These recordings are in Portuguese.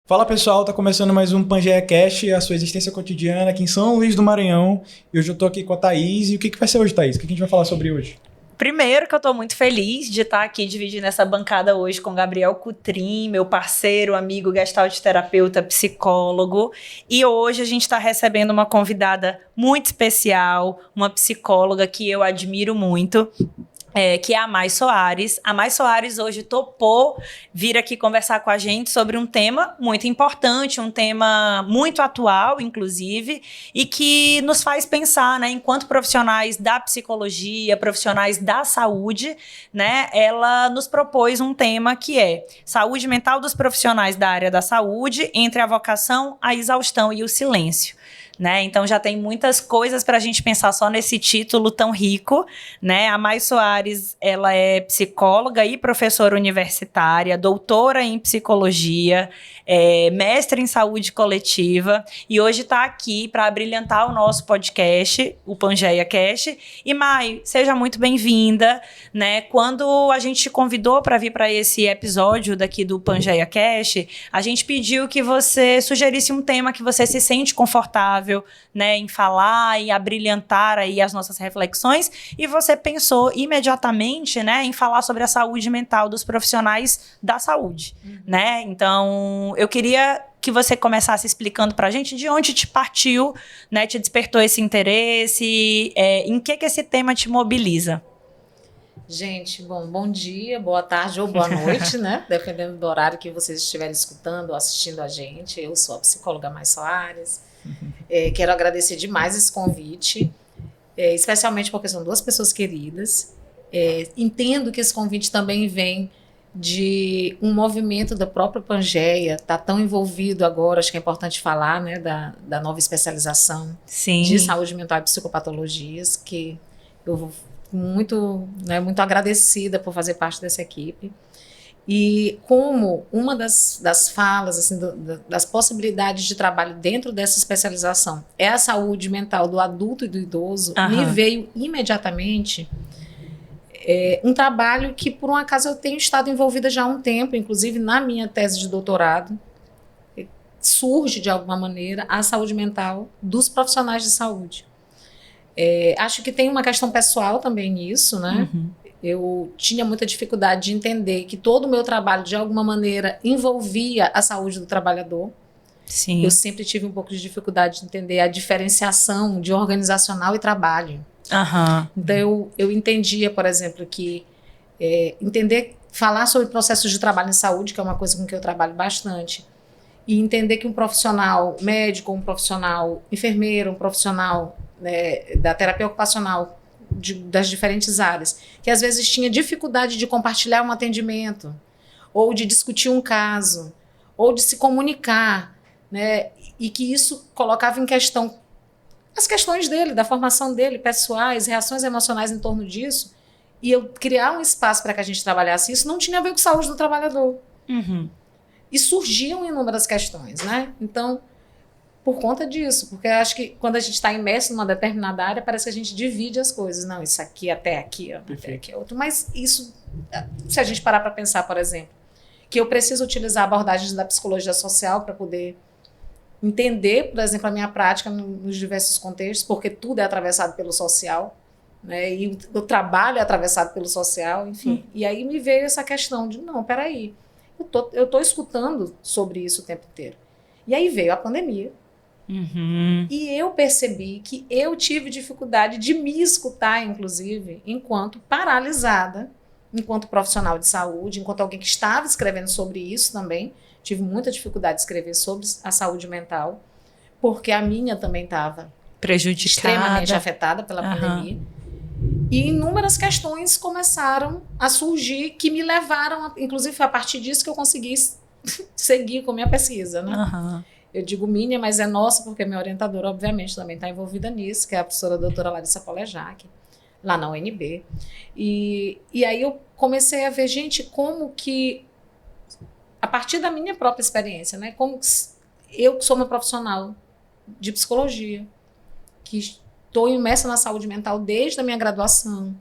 Fala pessoal, tá começando mais um Pangeia Cast, a sua existência cotidiana aqui em São Luís do Maranhão. E hoje eu tô aqui com a Thaís. E o que vai ser hoje, Thaís? O que a gente vai falar sobre hoje? Primeiro que eu tô muito feliz de estar aqui dividindo essa bancada hoje com Gabriel Cutrim, meu parceiro, amigo, gestalterapeuta, psicólogo. E hoje a gente está recebendo uma convidada muito especial, uma psicóloga que eu admiro muito. Que é a Mai Soares. A Mai Soares hoje topou vir aqui conversar com a gente sobre um tema muito importante, um tema muito atual, inclusive, e que nos faz pensar, né, enquanto profissionais da psicologia, profissionais da saúde, né, ela nos propôs um tema que é saúde mental dos profissionais da área da saúde, entre a vocação, a exaustão e o silêncio. Né? Então já tem muitas coisas para a gente pensar só nesse título tão rico, né? A Mai Soares, ela é psicóloga e professora universitária, doutora em psicologia, mestre em saúde coletiva e hoje está aqui para abrilhantar o nosso podcast, o Pangeia Cast. E Mai, seja muito bem-vinda, né? Quando a gente te convidou para vir para esse episódio daqui do Pangeia Cast, a gente pediu que você sugerisse um tema que você se sente confortável, né, em falar e abrilhantar aí as nossas reflexões, e você pensou imediatamente, né, em falar sobre a saúde mental dos profissionais da saúde, né? Então, eu queria que você começasse explicando pra gente de onde te partiu, né, te despertou esse interesse, em que esse tema te mobiliza. Gente, bom dia, boa tarde ou boa noite, né? Dependendo do horário que vocês estiverem escutando ou assistindo a gente. Eu sou a psicóloga Mai Soares. Quero agradecer demais esse convite, especialmente porque são duas pessoas queridas. Entendo que esse convite também vem de um movimento da própria Pangeia, está tão envolvido agora, acho que é importante falar, né, da nova especialização Sim. de saúde mental e psicopatologias, que eu vou muito agradecida por fazer parte dessa equipe. E como uma das falas, assim, das possibilidades de trabalho dentro dessa especialização é a saúde mental do adulto e do idoso, me veio imediatamente um trabalho que, por um acaso, eu tenho estado envolvida já há um tempo, inclusive na minha tese de doutorado, surge, de alguma maneira, a saúde mental dos profissionais de saúde. Acho que tem uma questão pessoal também nisso, né? Eu tinha muita dificuldade de entender que todo o meu trabalho, de alguma maneira, envolvia a saúde do trabalhador. Sim. Eu sempre tive um pouco de dificuldade de entender a diferenciação de organizacional e trabalho. Então, eu entendia, por exemplo, que falar sobre processos de trabalho em saúde, que é uma coisa com que eu trabalho bastante, e entender que um profissional médico, um profissional enfermeiro, um profissional, né, da terapia ocupacional, das diferentes áreas, que às vezes tinha dificuldade de compartilhar um atendimento, ou de discutir um caso, ou de se comunicar, né, e que isso colocava em questão as questões dele, da formação dele, pessoais, reações emocionais em torno disso, e eu criar um espaço para que a gente trabalhasse isso, não tinha a ver com saúde do trabalhador. E surgiam inúmeras questões, né? Então, por conta disso, porque eu acho que quando a gente está imerso numa determinada área, parece que a gente divide as coisas. Não, isso aqui até aqui, ó, até aqui é outro. Mas isso, se a gente parar para pensar, por exemplo, que eu preciso utilizar abordagens da psicologia social para poder entender, por exemplo, a minha prática nos diversos contextos, porque tudo é atravessado pelo social, né? E o trabalho é atravessado pelo social, enfim. E aí me veio essa questão de, não, peraí, eu tô escutando sobre isso o tempo inteiro. E aí veio a pandemia. E eu percebi que eu tive dificuldade de me escutar, inclusive, enquanto paralisada, enquanto profissional de saúde, enquanto alguém que estava escrevendo sobre isso também. Tive muita dificuldade de escrever sobre a saúde mental, porque a minha também estava prejudicada, extremamente afetada pela pandemia. E inúmeras questões começaram a surgir que me levaram, inclusive foi a partir disso que eu consegui seguir com a minha pesquisa, né? Eu digo minha, mas é nossa, porque minha orientadora, obviamente, também está envolvida nisso, que é a professora doutora Larissa Polejac, lá na UNB. E aí eu comecei a ver, gente, como que, a partir da minha própria experiência, né, como eu que sou uma profissional de psicologia, que estou imersa na saúde mental desde a minha graduação,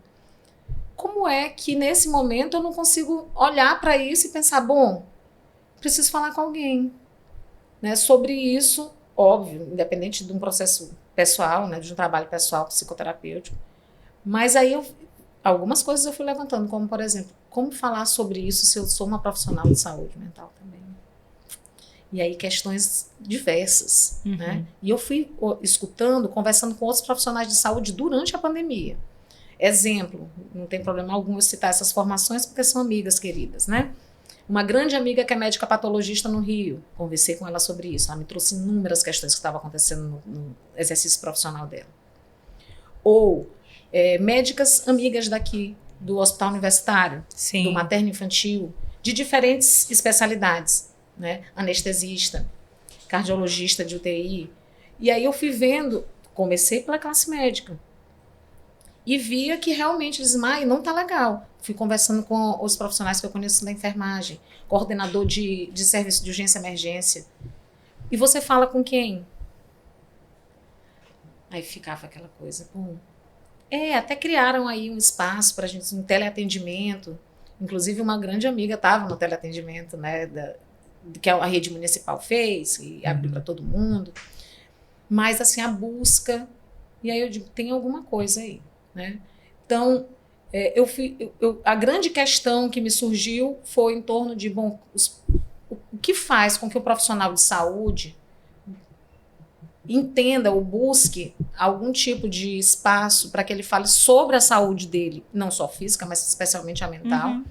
como é que nesse momento eu não consigo olhar para isso e pensar, bom, preciso falar com alguém. né, sobre isso, óbvio, independente de um processo pessoal, né, de um trabalho pessoal psicoterapêutico. Mas aí algumas coisas eu fui levantando, como, por exemplo, como falar sobre isso se eu sou uma profissional de saúde mental também. E aí questões diversas, né? E eu fui escutando, conversando com outros profissionais de saúde durante a pandemia. Exemplo, não tem problema algum eu citar essas formações porque são amigas queridas, né? Uma grande amiga que é médica patologista no Rio, conversei com ela sobre isso, ela me trouxe inúmeras questões que estavam acontecendo no exercício profissional dela. Ou médicas amigas daqui, do Hospital Universitário, Sim. do materno infantil, de diferentes especialidades, né? Anestesista, cardiologista de UTI. E aí eu fui vendo, comecei pela classe médica, e via que realmente não tá legal. Fui conversando com os profissionais que eu conheço da enfermagem, coordenador de serviço de urgência e emergência. E você fala com quem? Aí ficava aquela coisa, até criaram aí um espaço para a gente, um teleatendimento. Inclusive, uma grande amiga estava no teleatendimento, né, que a rede municipal fez, e abriu para todo mundo. Mas, assim, a busca... E aí eu digo, tem alguma coisa aí, né? Então, a grande questão que me surgiu foi em torno de, o que faz com que o profissional de saúde entenda ou busque algum tipo de espaço para que ele fale sobre a saúde dele, não só física, mas especialmente a mental,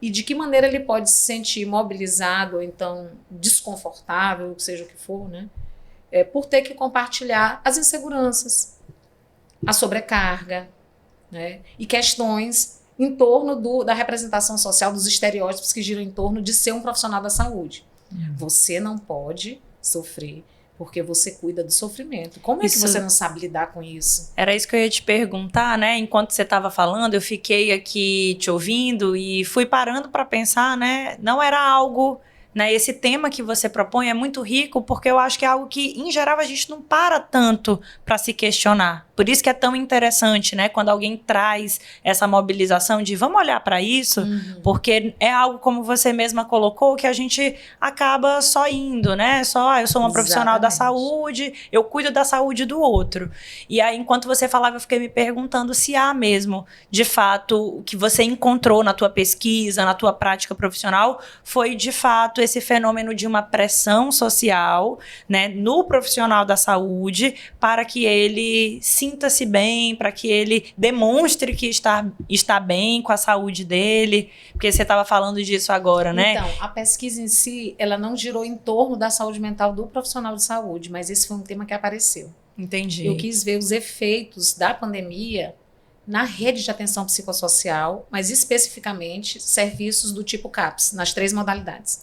e de que maneira ele pode se sentir mobilizado ou então desconfortável, seja o que for, né? Por ter que compartilhar as inseguranças, a sobrecarga, né? E questões em torno da representação social, dos estereótipos que giram em torno de ser um profissional da saúde. Você não pode sofrer porque você cuida do sofrimento. Como é que você não sabe lidar com isso? Era isso que eu ia te perguntar, né? Enquanto você estava falando, eu fiquei aqui te ouvindo e fui parando para pensar, né? Não era algo... Né, esse tema que você propõe é muito rico porque eu acho que é algo que, em geral, a gente não para tanto para se questionar. Por isso que é tão interessante, né, quando alguém traz essa mobilização de vamos olhar para isso, porque é algo, como você mesma colocou, que a gente acaba só indo, né? Eu sou uma profissional da saúde, eu cuido da saúde do outro. E aí, enquanto você falava, eu fiquei me perguntando se há mesmo, de fato, o que você encontrou na tua pesquisa, na tua prática profissional, foi, de fato, esse fenômeno de uma pressão social, né, no profissional da saúde para que ele sinta-se bem, para que ele demonstre que está bem com a saúde dele, porque você estava falando disso agora, né? Então, a pesquisa em si, ela não girou em torno da saúde mental do profissional de saúde, mas esse foi um tema que apareceu. Entendi. Eu quis ver os efeitos da pandemia na rede de atenção psicossocial, mas especificamente serviços do tipo CAPS, nas 3 modalidades.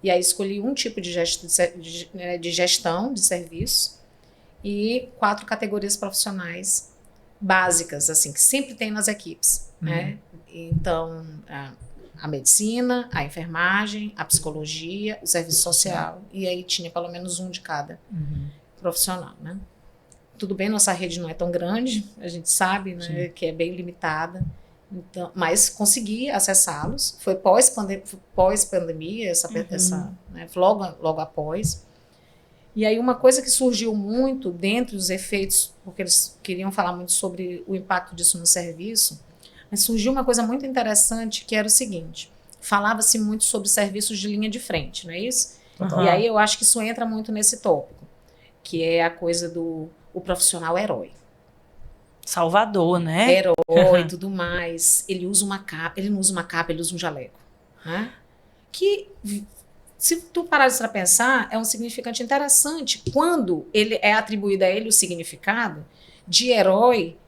E aí escolhi um tipo de gestão de serviço e 4 categorias profissionais básicas, assim, que sempre tem nas equipes, né? Então, a medicina, a enfermagem, a psicologia, o serviço social, e aí tinha pelo menos um de cada profissional, né? Tudo bem, nossa rede não é tão grande, a gente sabe, né, que é bem limitada, então, mas consegui acessá-los. Foi pós-pandemia, né, logo após. E aí uma coisa que surgiu muito dentro dos efeitos, porque eles queriam falar muito sobre o impacto disso no serviço, mas surgiu uma coisa muito interessante que era o seguinte: falava-se muito sobre serviços de linha de frente, não é isso? E aí eu acho que isso entra muito nesse tópico, que é a coisa do o profissional Salvador, né? Herói e tudo mais. Ele usa uma capa, ele não usa uma capa, ele usa um jaleco, né? Que, se tu parar para pensar, é um significante interessante quando ele é atribuído a ele o significado de herói,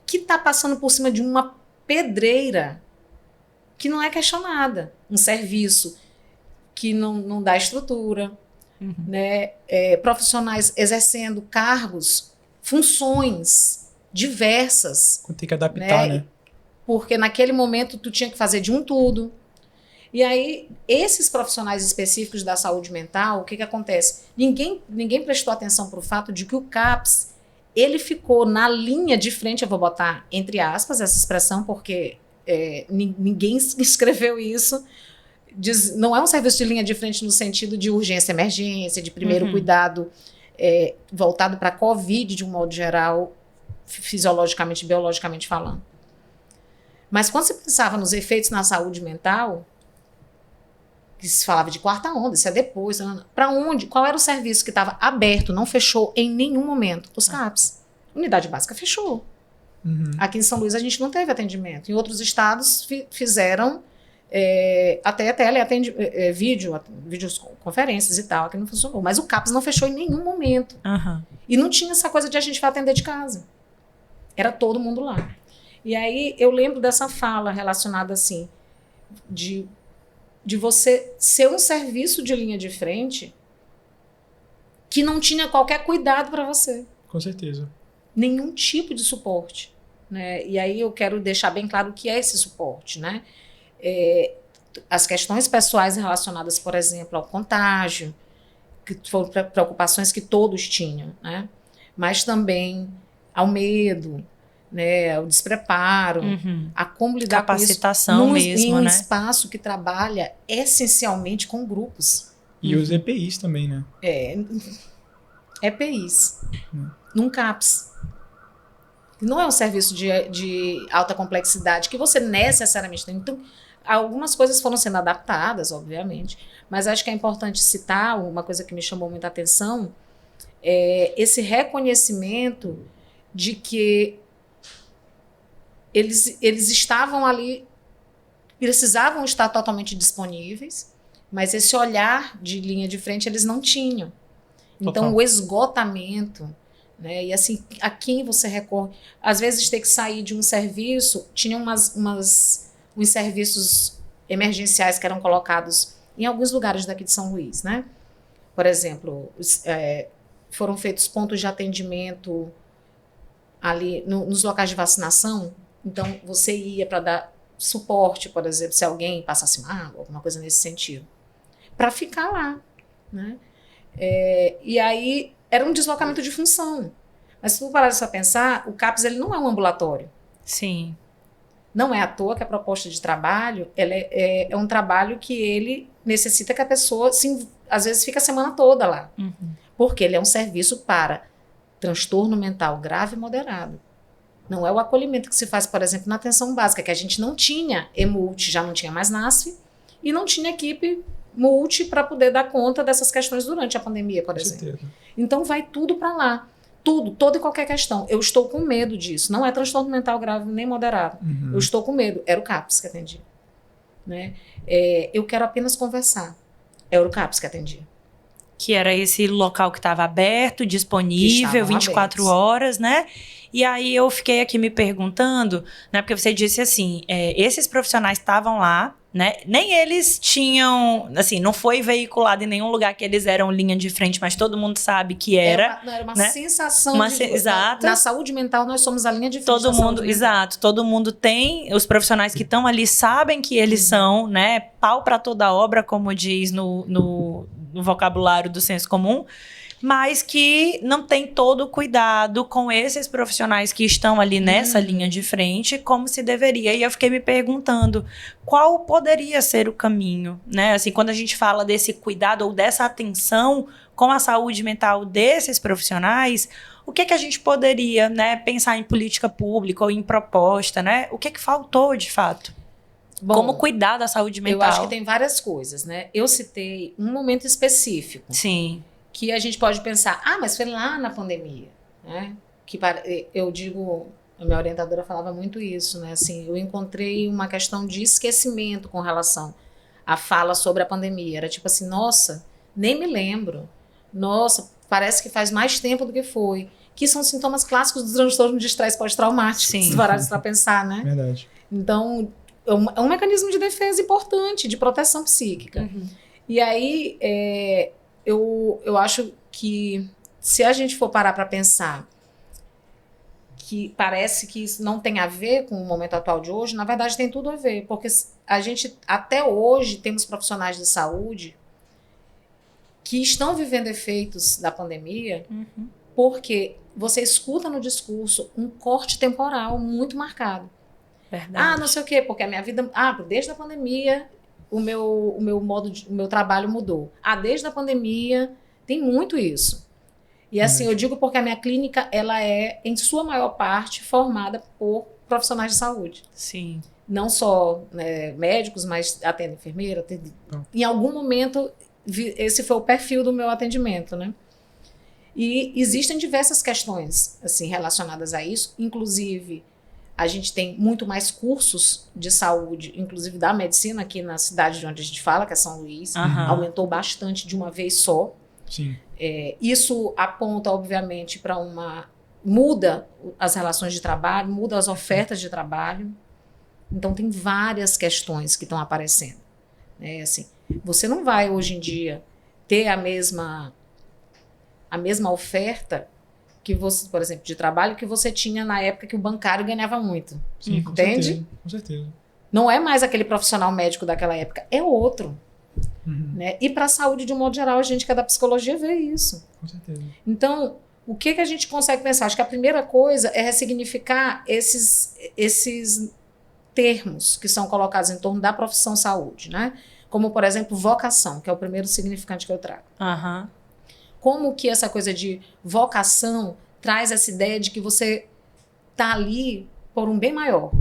que está passando por cima de uma pedreira que não é questionada, um serviço que não dá estrutura, né? Profissionais exercendo cargos, funções diversas. Tem que adaptar, né? Porque naquele momento tu tinha que fazer de um tudo. E aí, esses profissionais específicos da saúde mental, o que acontece? Ninguém prestou atenção para o fato de que o CAPS, ele ficou na linha de frente, eu vou botar entre aspas essa expressão, porque ninguém escreveu isso, não é um serviço de linha de frente no sentido de urgência, emergência, de primeiro cuidado voltado para a COVID de um modo geral, fisiologicamente, biologicamente falando. Mas quando você pensava nos efeitos na saúde mental, que se falava de quarta onda, isso é depois, para onde? Qual era o serviço que estava aberto, não fechou em nenhum momento? Os CAPs. Unidade básica fechou. Aqui em São Luís a gente não teve atendimento. Em outros estados fizeram até videoconferências e tal, aqui não funcionou. Mas o CAPS não fechou em nenhum momento. E não tinha essa coisa de a gente vai atender de casa. Era todo mundo lá. E aí eu lembro dessa fala relacionada assim, de você ser um serviço de linha de frente que não tinha qualquer cuidado para você. Com certeza. Nenhum tipo de suporte. Né? E aí eu quero deixar bem claro o que é esse suporte. Né? As questões pessoais relacionadas, por exemplo, ao contágio, que foram preocupações que todos tinham, né? Mas também ao medo, né, ao despreparo, a como lidar capacitação com isso mesmo, em um né? espaço que trabalha essencialmente com grupos. E os EPIs também, né? EPIs. Num CAPS. Não é um serviço de alta complexidade que você necessariamente tem. Então, algumas coisas foram sendo adaptadas, obviamente, mas acho que é importante citar uma coisa que me chamou muita atenção, esse reconhecimento de que eles estavam ali, precisavam estar totalmente disponíveis, mas esse olhar de linha de frente eles não tinham. Então, Total. o esgotamento, né? E assim, a quem você recorre? Às vezes, ter que sair de um serviço, tinha uns serviços emergenciais que eram colocados em alguns lugares daqui de São Luís, né? Por exemplo, foram feitos pontos de atendimento ali nos locais de vacinação. Então, você ia para dar suporte, por exemplo, se alguém passasse mal, alguma coisa nesse sentido, para ficar lá, né? E aí era um deslocamento de função. Mas se tu parar para pensar, o CAPS ele não é um ambulatório. Sim. Não é à toa que a proposta de trabalho é um trabalho que ele necessita que a pessoa, às vezes, fique a semana toda lá. Porque ele é um serviço para transtorno mental grave e moderado. Não é o acolhimento que se faz, por exemplo, na atenção básica, que a gente não tinha EMULT, já não tinha mais NASF, e não tinha equipe multi para poder dar conta dessas questões durante a pandemia, por exemplo. Então vai tudo para lá. Tudo, toda e qualquer questão. Eu estou com medo disso. Não é transtorno mental grave nem moderado. Eu estou com medo. Era o CAPS que atendia. Né? Eu quero apenas conversar. Era o CAPS que atendia. Que era esse local que estava aberto, disponível, 24 horas, né? E aí eu fiquei aqui me perguntando, né? Porque você disse assim, esses profissionais estavam lá, né? Nem eles tinham, assim, não foi veiculado em nenhum lugar que eles eram linha de frente, mas todo mundo sabe que era. Era uma né? sensação exato. Na saúde mental, nós somos a linha de frente. Todo mundo, exato. Todo mundo tem, os profissionais que estão ali sabem que eles são, né? Pau para toda obra, como diz no vocabulário do senso comum, mas que não tem todo o cuidado com esses profissionais que estão ali nessa linha de frente, como se deveria. E eu fiquei me perguntando qual poderia ser o caminho, né? Assim, quando a gente fala desse cuidado ou dessa atenção com a saúde mental desses profissionais, o que a gente poderia, né, pensar em política pública ou em proposta, né? O que faltou, de fato? Bom, como cuidar da saúde mental? Eu acho que tem várias coisas, né? Eu citei um momento específico. Sim. Que a gente pode pensar, mas foi lá na pandemia, né? Eu digo, a minha orientadora falava muito isso, né? Assim, eu encontrei uma questão de esquecimento com relação à fala sobre a pandemia. Era tipo assim, nossa, nem me lembro. Nossa, parece que faz mais tempo do que foi. Que são sintomas clássicos do transtorno de estresse pós-traumático. Sim. Se parar para pensar, né? Verdade. Então, é um mecanismo de defesa importante, de proteção psíquica. E aí, eu acho que se a gente for parar para pensar que parece que isso não tem a ver com o momento atual de hoje, na verdade tem tudo a ver, porque a gente, até hoje, temos profissionais de saúde que estão vivendo efeitos da pandemia, porque você escuta no discurso um corte temporal muito marcado. Verdade. Não sei o quê, porque a minha vida... desde a pandemia o meu trabalho mudou? Desde a pandemia tem muito isso. E assim, eu digo porque a minha clínica, ela é, em sua maior parte, formada por profissionais de saúde. Sim. Não só, né, médicos, mas atende enfermeira. Em algum momento, esse foi o perfil do meu atendimento, né? E existem diversas questões assim, relacionadas a isso. Inclusive, a gente tem muito mais cursos de saúde, inclusive da medicina, aqui na cidade de onde a gente fala, que é São Luís. Aumentou bastante de uma vez só. Sim. Isso aponta, obviamente, para muda as relações de trabalho, muda as ofertas de trabalho. Então, tem várias questões que estão aparecendo. Né? Assim, você não vai, hoje em dia, ter a mesma oferta que você, por exemplo, de trabalho que você tinha na época que o bancário ganhava muito. Sim, entende? Com certeza. Não é mais aquele profissional médico daquela época, é outro. Né? E para a saúde, de um modo geral, a gente que é da psicologia vê isso. Com certeza. Então, o que a gente consegue pensar? Acho que a primeira coisa é ressignificar esses termos que são colocados em torno da profissão saúde, né? Como, por exemplo, vocação, que é o primeiro significante que eu trago. Como que essa coisa de vocação traz essa ideia de que você está ali por um bem maior.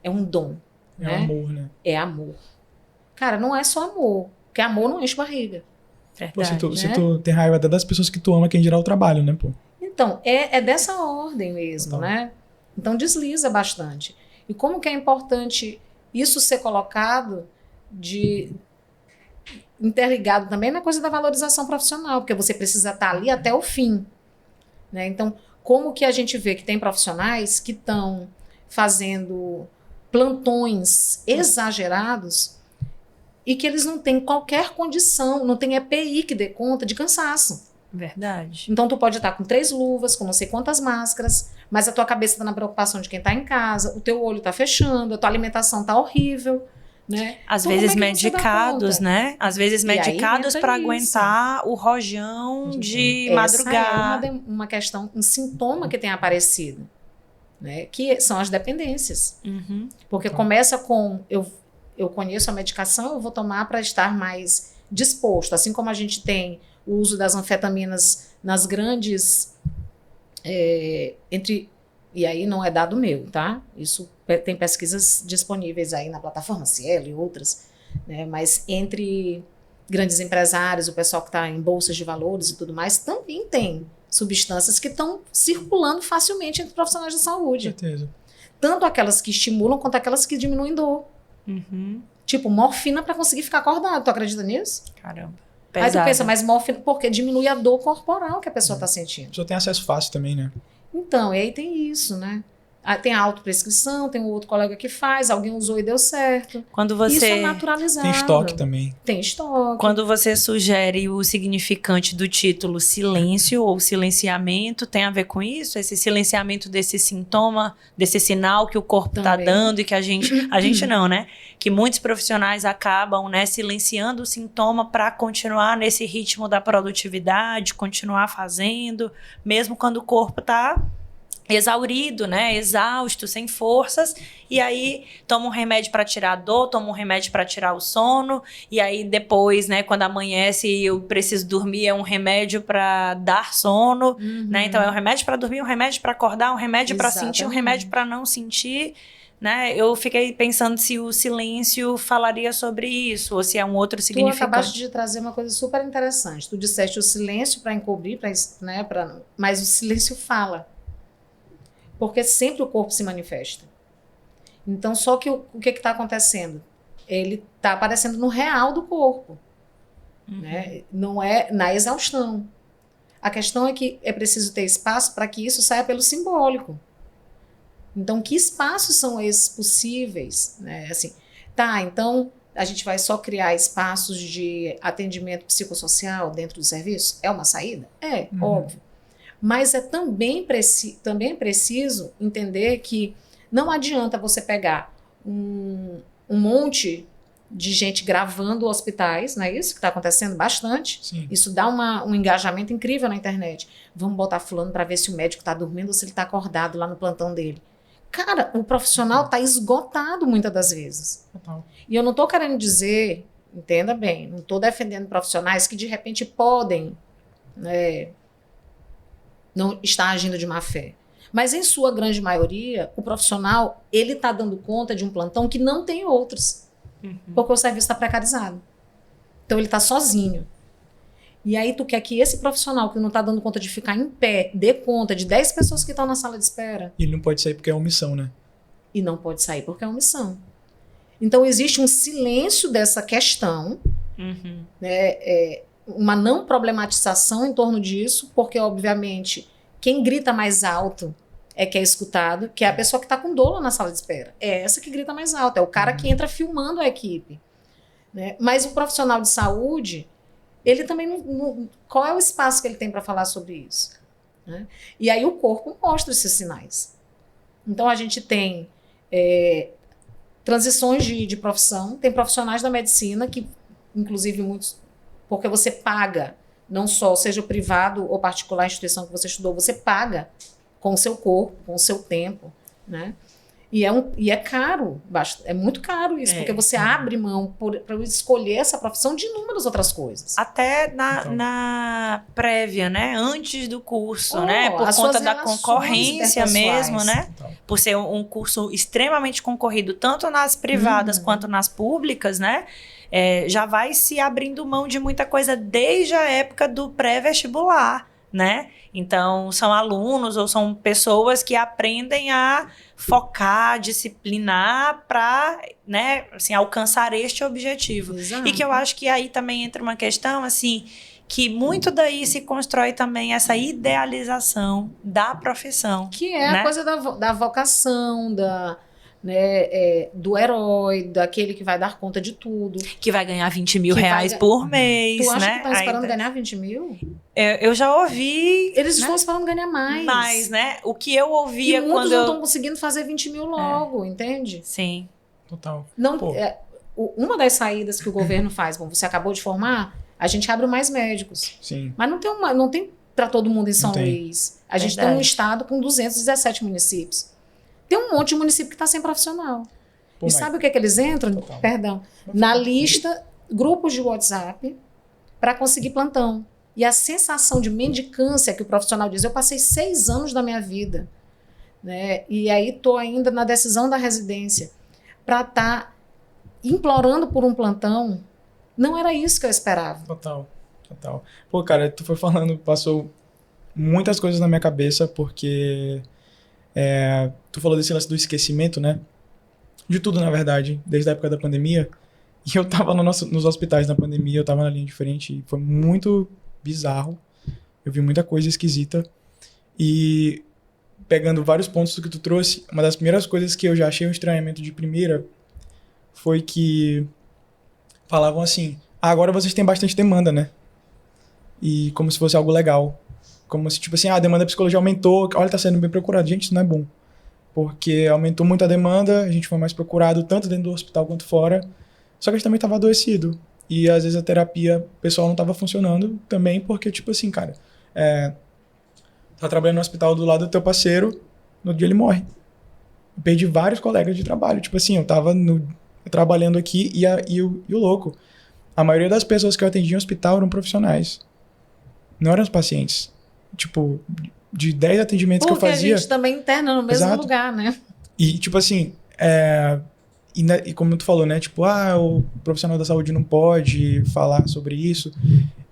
É um dom. É amor, né? É amor. Cara, não é só amor, porque amor não enche barriga. Verdade, se tu tem raiva até das pessoas que tu ama, quem dirá o trabalho, né, pô? Então, é dessa ordem mesmo, Total. né? Então, desliza bastante. E como que é importante isso ser colocado interligado também na coisa da valorização profissional, porque você precisa estar ali até o fim. Né? Então, como que a gente vê que tem profissionais que estão fazendo plantões exagerados e que eles não têm qualquer condição, não tem EPI que dê conta de cansaço. Verdade. Então, tu pode estar com 3 luvas, com não sei quantas máscaras, mas a tua cabeça está na preocupação de quem está em casa, o teu olho está fechando, a tua alimentação está horrível. Né? Às então, vezes medicados, né? Às vezes medicados para aguentar o rojão de madrugada. Essa é uma questão, um sintoma que tem aparecido, né? Que são as dependências. Porque começa com eu conheço a medicação, eu vou tomar para estar mais disposto. Assim como a gente tem o uso das anfetaminas nas grandes e aí não é dado meu, tá? Isso tem pesquisas disponíveis aí na plataforma Cielo e outras, né? Mas entre grandes empresários, o pessoal que está em bolsas de valores e tudo mais, também tem substâncias que estão circulando facilmente entre profissionais de saúde. Com certeza. Tanto aquelas que estimulam quanto aquelas que diminuem dor. Tipo, morfina para conseguir ficar acordado. Tu acredita nisso? Caramba. Aí tu pensa, mas morfina, porque diminui a dor corporal que a pessoa está sentindo. A pessoa tem acesso fácil também, né? Então, e aí tem isso, né? Tem a autoprescrição, tem um outro colega que faz, alguém usou e deu certo. Quando você... Isso é naturalizado. Tem estoque também. Tem estoque. Quando você sugere o significante do título silêncio ou silenciamento, tem a ver com isso? Esse silenciamento desse sintoma, desse sinal que o corpo está dando e que a gente não, né? Que muitos profissionais acabam, né, silenciando o sintoma para continuar nesse ritmo da produtividade, continuar fazendo, mesmo quando o corpo está exaurido, né, exausto, sem forças, e aí toma um remédio para tirar a dor, toma um remédio para tirar o sono, e aí depois, né, quando amanhece e eu preciso dormir, é um remédio para dar sono, né, então é um remédio para dormir, um remédio para acordar, um remédio para sentir, um remédio para não sentir, né, eu fiquei pensando se o silêncio falaria sobre isso, ou se é um outro significado. Tu acabaste de trazer uma coisa super interessante, tu disseste o silêncio para encobrir, né, mas o silêncio fala. Porque sempre o corpo se manifesta. Então, só que o que está acontecendo? Ele está aparecendo no real do corpo. Né? Não é na exaustão. A questão é que é preciso ter espaço para que isso saia pelo simbólico. Então, que espaços são esses possíveis? Né? Assim, então a gente vai só criar espaços de atendimento psicossocial dentro do serviço? É uma saída? É, óbvio. Mas também é preciso entender que não adianta você pegar um monte de gente gravando hospitais, não é isso que está acontecendo bastante? Sim. Isso dá um engajamento incrível na internet. Vamos botar fulano para ver se o médico está dormindo ou se ele está acordado lá no plantão dele. Cara, o profissional está esgotado muitas das vezes. Total. E eu não estou querendo dizer, entenda bem, não estou defendendo profissionais que de repente podem não estar agindo de má fé. Mas em sua grande maioria, o profissional, ele está dando conta de um plantão que não tem outros. Porque o serviço está precarizado. Então ele está sozinho. E aí tu quer que esse profissional que não está dando conta de ficar em pé, dê conta de 10 pessoas que estão na sala de espera. E ele não pode sair porque é omissão, né? E não pode sair porque é omissão. Então existe um silêncio dessa questão, uma não problematização em torno disso, porque obviamente quem grita mais alto é que é escutado, que é a pessoa que está com dolo na sala de espera. É essa que grita mais alto, é o cara que entra filmando a equipe. Né? Mas o profissional de saúde, ele também não. Qual é o espaço que ele tem para falar sobre isso? Né? E aí o corpo mostra esses sinais. Então a gente tem transições de profissão, tem profissionais da medicina que, inclusive muitos, porque você paga, não só seja o privado ou particular, a instituição que você estudou, você paga com o seu corpo, com o seu tempo, né? E é caro, é muito caro isso, porque você abre mão para escolher essa profissão de inúmeras outras coisas. Até na prévia, né? Antes do curso, né? Por conta da concorrência mesmo, né? Por ser um curso extremamente concorrido, tanto nas privadas quanto nas públicas, né? Já vai se abrindo mão de muita coisa desde a época do pré-vestibular, né? Então, são alunos ou são pessoas que aprendem a focar, disciplinar para, né, assim, alcançar este objetivo. Exato. E que eu acho que aí também entra uma questão, assim, que muito daí se constrói também essa idealização da profissão. Que é, né? A coisa da vocação, do herói, daquele que vai dar conta de tudo. Que vai ganhar 20 mil reais por mês, Tu acha né? que estão esperando ganhar 20 mil? Eu já ouvi... Eles estão esperando ganhar mais. Mais, né? O que eu ouvia quando quando não estão conseguindo fazer 20 mil logo, entende? Sim. Total. Não, uma das saídas que o governo faz, bom, você acabou de formar, a gente abre mais médicos. Sim. Mas não tem para todo mundo em São Luís. A gente tem um estado com 217 municípios. Tem um monte de município que está sem profissional. E sabe o que é que eles entram? Total. Perdão. Na lista, grupos de WhatsApp para conseguir plantão. E a sensação de mendicância que o profissional diz, eu passei 6 anos da minha vida, né? E aí estou ainda na decisão da residência para estar implorando por um plantão. Não era isso que eu esperava. Total. Pô, cara, tu foi falando, passou muitas coisas na minha cabeça, porque tu falou desse lance do esquecimento, né? De tudo, na verdade, desde a época da pandemia. E eu tava nos hospitais na pandemia, eu tava na linha de frente, e foi muito bizarro. Eu vi muita coisa esquisita. E pegando vários pontos do que tu trouxe, uma das primeiras coisas que eu já achei um estranhamento de primeira foi que falavam assim, agora vocês têm bastante demanda, né? E como se fosse algo legal. Como se, tipo assim, a demanda da psicologia aumentou, olha, tá sendo bem procurado. Gente, isso não é bom. Porque aumentou muito a demanda, a gente foi mais procurado, tanto dentro do hospital quanto fora. Só que a gente também tava adoecido. E às vezes a terapia pessoal não tava funcionando também, porque, tipo assim, cara, tá trabalhando no hospital do lado do teu parceiro, no dia ele morre. Eu perdi vários colegas de trabalho. Tipo assim, eu tava trabalhando aqui e o louco. A maioria das pessoas que eu atendi no hospital eram profissionais. Não eram os pacientes. Tipo, de 10 atendimentos que eu fazia... Porque a gente também interna no mesmo lugar, né? E, tipo assim, e como tu falou, né? Tipo, o profissional da saúde não pode falar sobre isso.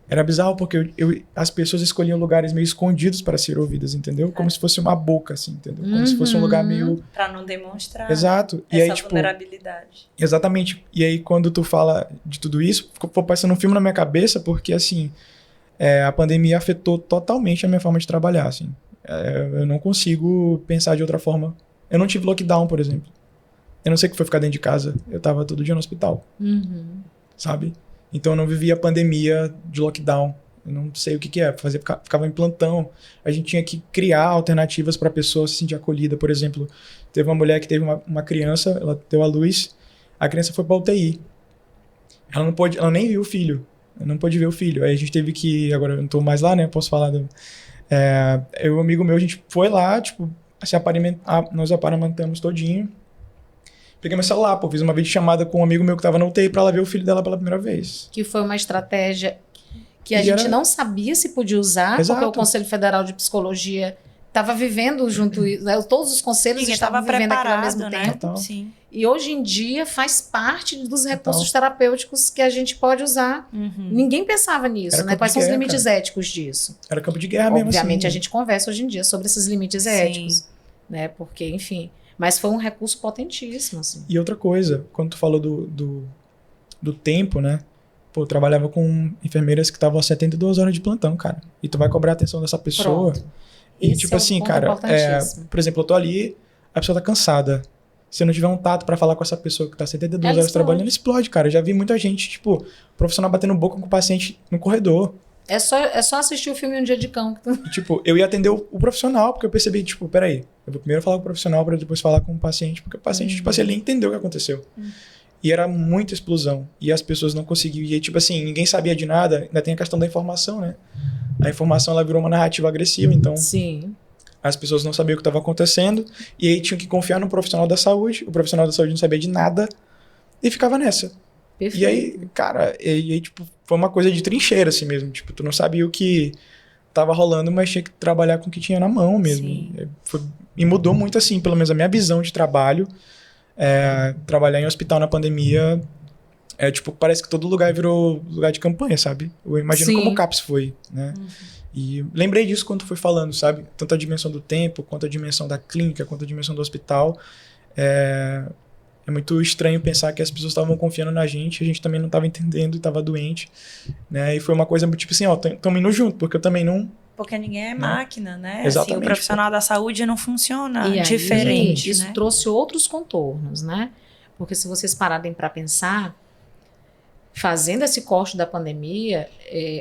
Era bizarro porque as pessoas escolhiam lugares meio escondidos para ser ouvidas, entendeu? Como se fosse uma boca, assim, entendeu? Como se fosse um lugar meio... Pra não demonstrar Exato. essa e aí, tipo, vulnerabilidade. Exatamente. E aí, quando tu fala de tudo isso, ficou passando um filme na minha cabeça, porque, assim... a pandemia afetou totalmente a minha forma de trabalhar, assim. Eu não consigo pensar de outra forma. Eu não tive lockdown, por exemplo. Eu não sei o que foi ficar dentro de casa. Eu tava todo dia no hospital. Sabe? Então eu não vivia a pandemia de lockdown. Eu não sei o que é. Ficava em plantão. A gente tinha que criar alternativas para a pessoa se sentir acolhida. Por exemplo, teve uma mulher que teve uma criança, ela deu à luz, a criança foi pra UTI. Ela nem viu o filho. Não pôde ver o filho. Aí a gente teve que... Agora eu não tô mais lá, né? Posso falar... Eu e um amigo meu, a gente foi lá, tipo... nós aparentamos todinho. Peguei meu celular, pô, fiz uma videochamada com um amigo meu que tava na UTI pra ela ver o filho dela pela primeira vez. Que foi uma estratégia que a gente não sabia se podia usar, Exato. porque o Conselho Federal de Psicologia estava vivendo junto, né, todos os conselhos estavam vivendo aquilo ao mesmo tempo. Total. Sim. E hoje em dia faz parte dos recursos terapêuticos que a gente pode usar. Ninguém pensava nisso, né? Quais são os limites éticos disso? Era campo de guerra mesmo. Obviamente, assim. a gente conversa hoje em dia sobre esses limites éticos, né? Porque, enfim, mas foi um recurso potentíssimo, assim. E outra coisa, quando tu falou do tempo, né? Pô, eu trabalhava com enfermeiras que estavam 72 horas de plantão, cara. E tu vai cobrar a atenção dessa pessoa. Pronto. E Esse tipo é um assim, ponto cara, importantíssimo. por exemplo, eu tô ali, a pessoa tá cansada. Se eu não tiver um tato pra falar com essa pessoa que tá 72 horas trabalhando, ela explode, cara. Eu já vi muita gente, tipo, profissional batendo boca com o paciente no corredor. É só assistir o filme Um Dia de Cão. E, tipo, eu ia atender o profissional, porque eu percebi, tipo, peraí, eu vou primeiro falar com o profissional pra depois falar com o paciente, porque o paciente, tipo assim, ele entendeu o que aconteceu. E era muita explosão. E as pessoas não conseguiam. E, tipo assim, ninguém sabia de nada. Ainda tem a questão da informação, né? A informação, ela virou uma narrativa agressiva, então... Sim. As pessoas não sabiam o que estava acontecendo. E aí tinham que confiar no profissional da saúde. O profissional da saúde não sabia de nada. E ficava nessa. Perfeito. E aí, cara, tipo, foi uma coisa de trincheira, assim mesmo. Tipo, tu não sabia o que tava rolando, mas tinha que trabalhar com o que tinha na mão mesmo. E mudou muito, assim, pelo menos a minha visão de trabalho. Trabalhar em hospital na pandemia, tipo, parece que todo lugar virou lugar de campanha, sabe? Eu imagino como o CAPS foi, né? E lembrei disso quando tu foi falando, sabe? Tanto a dimensão do tempo, quanto a dimensão da clínica, quanto a dimensão do hospital. É muito estranho pensar que as pessoas estavam confiando na gente, a gente também não estava entendendo e estava doente, né? E foi uma coisa tipo assim, ó, tamo indo junto, porque eu também não... Porque ninguém é máquina, né? Exatamente. Assim, o profissional da saúde não funciona E aí, diferente, isso né? trouxe outros contornos, né? Porque se vocês pararem para pensar, fazendo esse corte da pandemia,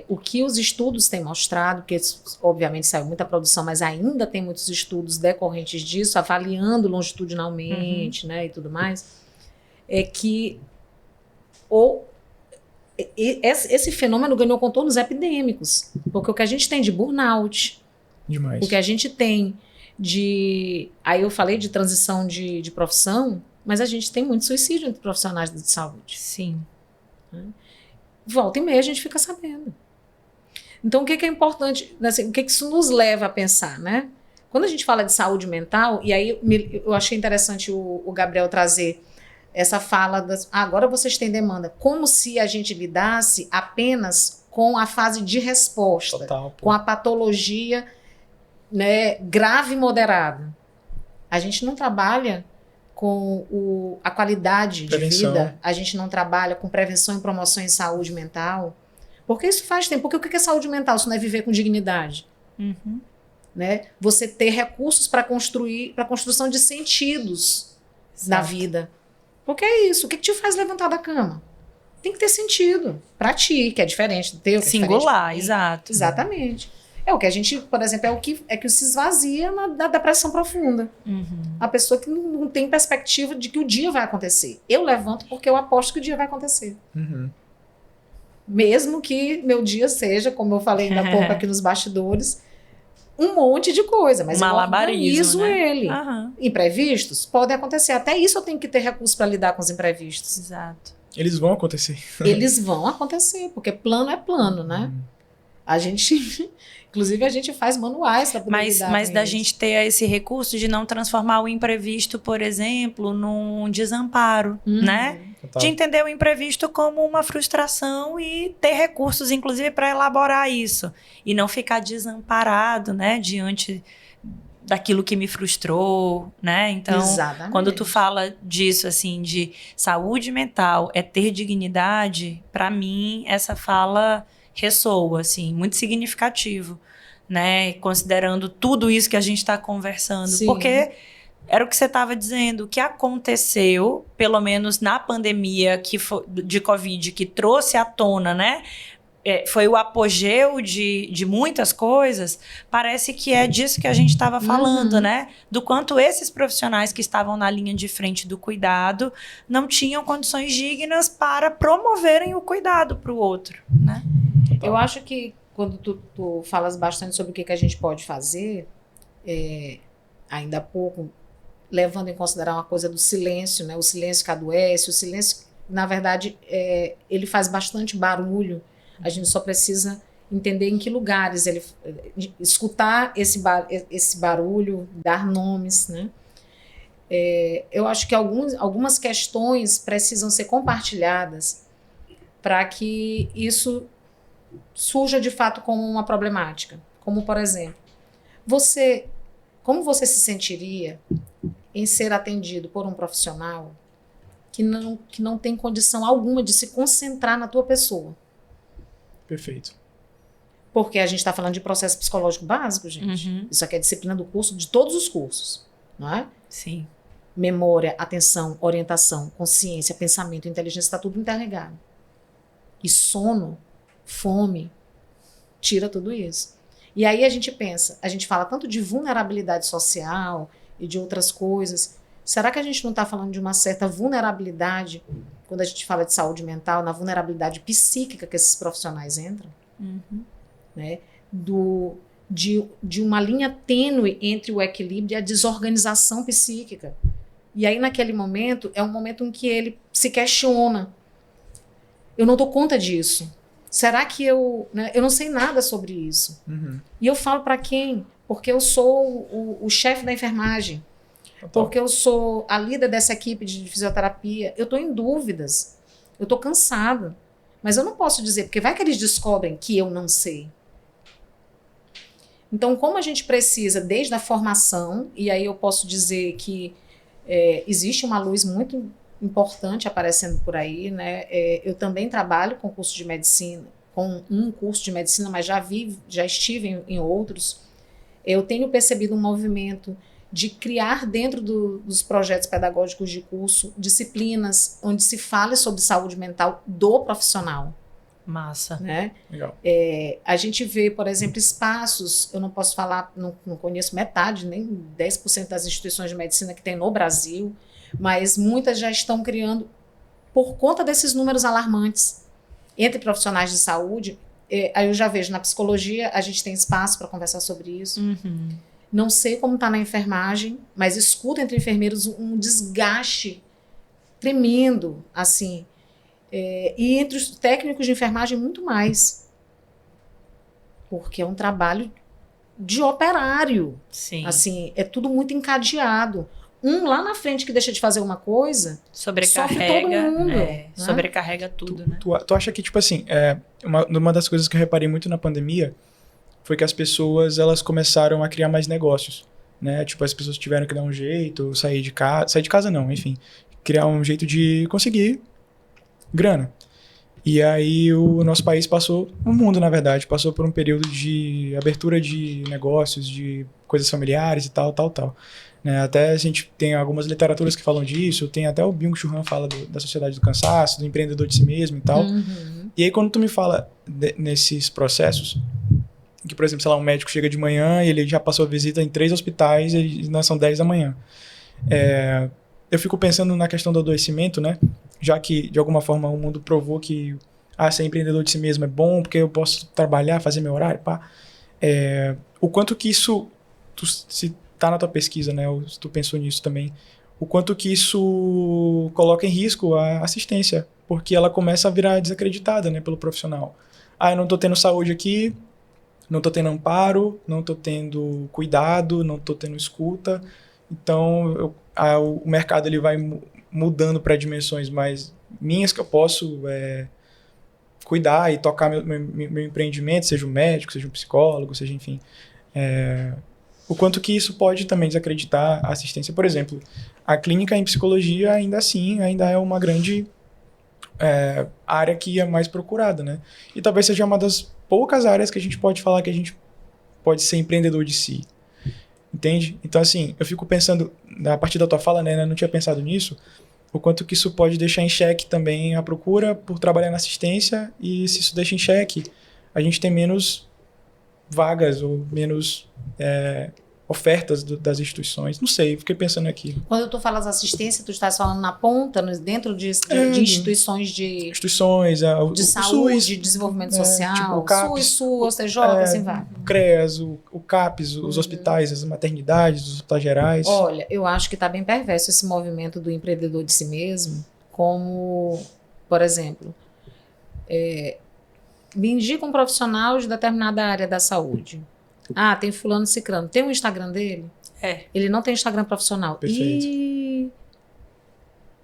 o que os estudos têm mostrado, porque obviamente saiu muita produção, mas ainda tem muitos estudos decorrentes disso, avaliando longitudinalmente, né, e tudo mais, é que esse fenômeno ganhou contornos epidêmicos, porque o que a gente tem de burnout, Demais. o que a gente tem aí eu falei de transição de profissão, mas a gente tem muito suicídio entre profissionais de saúde. Sim. Volta e meia a gente fica sabendo. Então, o que é importante, assim, o que isso nos leva a pensar, né? Quando a gente fala de saúde mental, e aí eu achei interessante o Gabriel trazer essa fala agora vocês têm demanda, como se a gente lidasse apenas com a fase de resposta, Total, com a patologia, né, grave e moderada. A gente não trabalha com a qualidade de vida, a gente não trabalha com prevenção e promoção em saúde mental, porque isso faz tempo. Porque o que é saúde mental se não é viver com dignidade? Né? Você ter recursos para construção de sentidos na vida. Porque é isso. O que te faz levantar da cama? Tem que ter sentido para ti, que é diferente do teu. Singular, exato. Exatamente. É o que a gente, por exemplo, é que se esvazia da depressão profunda. A pessoa que não tem perspectiva de que o dia vai acontecer. Eu levanto porque eu aposto que o dia vai acontecer. Mesmo que meu dia seja, como eu falei ainda há pouco aqui nos bastidores, um monte de coisa, mas eu organizo ele. Imprevistos podem acontecer. Até isso eu tenho que ter recurso para lidar com os imprevistos. Exato. Eles vão acontecer. Eles vão acontecer, porque plano é plano, né? A gente... Inclusive, a gente faz manuais para poder lidar mas com da isso. gente ter esse recurso de não transformar o imprevisto, por exemplo, num desamparo, né? Total. De entender o imprevisto como uma frustração e ter recursos, inclusive, para elaborar isso. E não ficar desamparado, né? Diante daquilo que me frustrou, né? Então, Exatamente. Quando tu fala disso, assim, de saúde mental é ter dignidade, para mim, essa fala ressoa, assim, muito significativo, né? Considerando tudo isso que a gente está conversando. Sim. Porque era o que você estava dizendo, o que aconteceu, pelo menos na pandemia de Covid, que trouxe à tona, né? Foi o apogeu de muitas coisas, parece que é disso que a gente estava falando, né? Do quanto esses profissionais que estavam na linha de frente do cuidado não tinham condições dignas para promoverem o cuidado para o outro, né? Eu acho que quando tu falas bastante sobre o que a gente pode fazer, ainda há pouco, levando em consideração uma coisa do silêncio, né? O silêncio que adoece, o silêncio, na verdade, ele faz bastante barulho. A gente só precisa entender em que lugares ele escutar esse barulho, dar nomes, né? Eu acho que algumas questões precisam ser compartilhadas para que isso surja de fato como uma problemática. Como, por exemplo, como você se sentiria em ser atendido por um profissional que não tem condição alguma de se concentrar na tua pessoa? Perfeito. Porque a gente está falando de processo psicológico básico, gente. Uhum. Isso aqui é disciplina do curso, de todos os cursos, não é? Sim. Memória, atenção, orientação, consciência, pensamento, inteligência, está tudo interligado. E sono, fome, tira tudo isso. E aí a gente fala tanto de vulnerabilidade social e de outras coisas. Será que a gente não está falando de uma certa vulnerabilidade, quando a gente fala de saúde mental, na vulnerabilidade psíquica que esses profissionais entram? Uhum. Né? De uma linha tênue entre o equilíbrio e a desorganização psíquica. E aí, naquele momento, é um momento em que ele se questiona. Eu não dou conta disso. Será que eu não sei nada sobre isso? Uhum. E eu falo para quem? Porque eu sou o chefe da enfermagem. Total. Porque eu sou a líder dessa equipe de fisioterapia. Eu estou em dúvidas. Eu estou cansada. Mas eu não posso dizer, porque vai que eles descobrem que eu não sei. Então, como a gente precisa, desde a formação, e aí eu posso dizer que existe uma luz muito importante aparecendo por aí, né? Eu também trabalho com curso de medicina, com um curso de medicina, mas já estive em outros. Eu tenho percebido um movimento de criar dentro dos projetos pedagógicos de curso disciplinas onde se fale sobre saúde mental do profissional. Massa. Né? Legal. A gente vê, por exemplo, espaços, eu não posso falar, não conheço metade, nem 10% das instituições de medicina que tem no Brasil, mas muitas já estão criando, por conta desses números alarmantes entre profissionais de saúde. Aí eu já vejo, na psicologia, a gente tem espaço para conversar sobre isso. Uhum. Não sei como está na enfermagem, mas escuto entre enfermeiros um desgaste tremendo, assim. E entre os técnicos de enfermagem, muito mais. Porque é um trabalho de operário. Sim. Assim, é tudo muito encadeado. Um lá na frente que deixa de fazer uma coisa, sobrecarrega, sofre todo mundo. Né? Sobrecarrega tudo, né? Tu acha que, tipo assim, uma das coisas que eu reparei muito na pandemia foi que as pessoas, elas começaram a criar mais negócios, né? Tipo, as pessoas tiveram que dar um jeito, sair de casa não, enfim, criar um jeito de conseguir grana. E aí o nosso país o mundo, na verdade, passou por um período de abertura de negócios, de coisas familiares e tal. Né? Até a gente tem algumas literaturas que falam disso, tem até o Byung-Chul Han fala da sociedade do cansaço, do empreendedor de si mesmo e tal. Uhum. E aí quando tu me fala nesses processos, que, por exemplo, sei lá, um médico chega de manhã e ele já passou a visita em 3 hospitais e ainda são 10 da manhã. Eu fico pensando na questão do adoecimento, né? Já que, de alguma forma, o mundo provou que ser empreendedor de si mesmo é bom, porque eu posso trabalhar, fazer meu horário, pá. O quanto que isso, se tá na tua pesquisa, né? Ou se tu pensou nisso também, o quanto que isso coloca em risco a assistência, porque ela começa a virar desacreditada, né, pelo profissional. Eu não tô tendo saúde aqui, não tô tendo amparo, não tô tendo cuidado, não tô tendo escuta. Então, o mercado ele vai mudando para dimensões mais minhas que eu posso cuidar e tocar meu empreendimento, seja um médico, seja um psicólogo, seja, enfim. O quanto que isso pode também desacreditar a assistência. Por exemplo, a clínica em psicologia ainda é uma grande área que é mais procurada, né? E talvez seja uma das poucas áreas que a gente pode falar que a gente pode ser empreendedor de si. Entende? Então, assim, eu fico pensando, a partir da tua fala, né, eu não tinha pensado nisso, o quanto que isso pode deixar em xeque também a procura por trabalhar na assistência, e se isso deixa em xeque, a gente tem menos vagas ou menos ofertas das instituições. Não sei, fiquei pensando aqui. Quando tu falas assistência, tu estás falando na ponta, dentro de instituições de saúde, de desenvolvimento social, tipo o CAPES, SUS, OCJ, assim vai. O CREAS, o CAPES, os hospitais, as maternidades, os hospitais gerais. Olha, eu acho que está bem perverso esse movimento do empreendedor de si mesmo, como, por exemplo, me indica um profissional de determinada área da saúde. Ah, tem fulano cicrano. Tem um Instagram dele? Ele não tem Instagram profissional. Perfeito. E...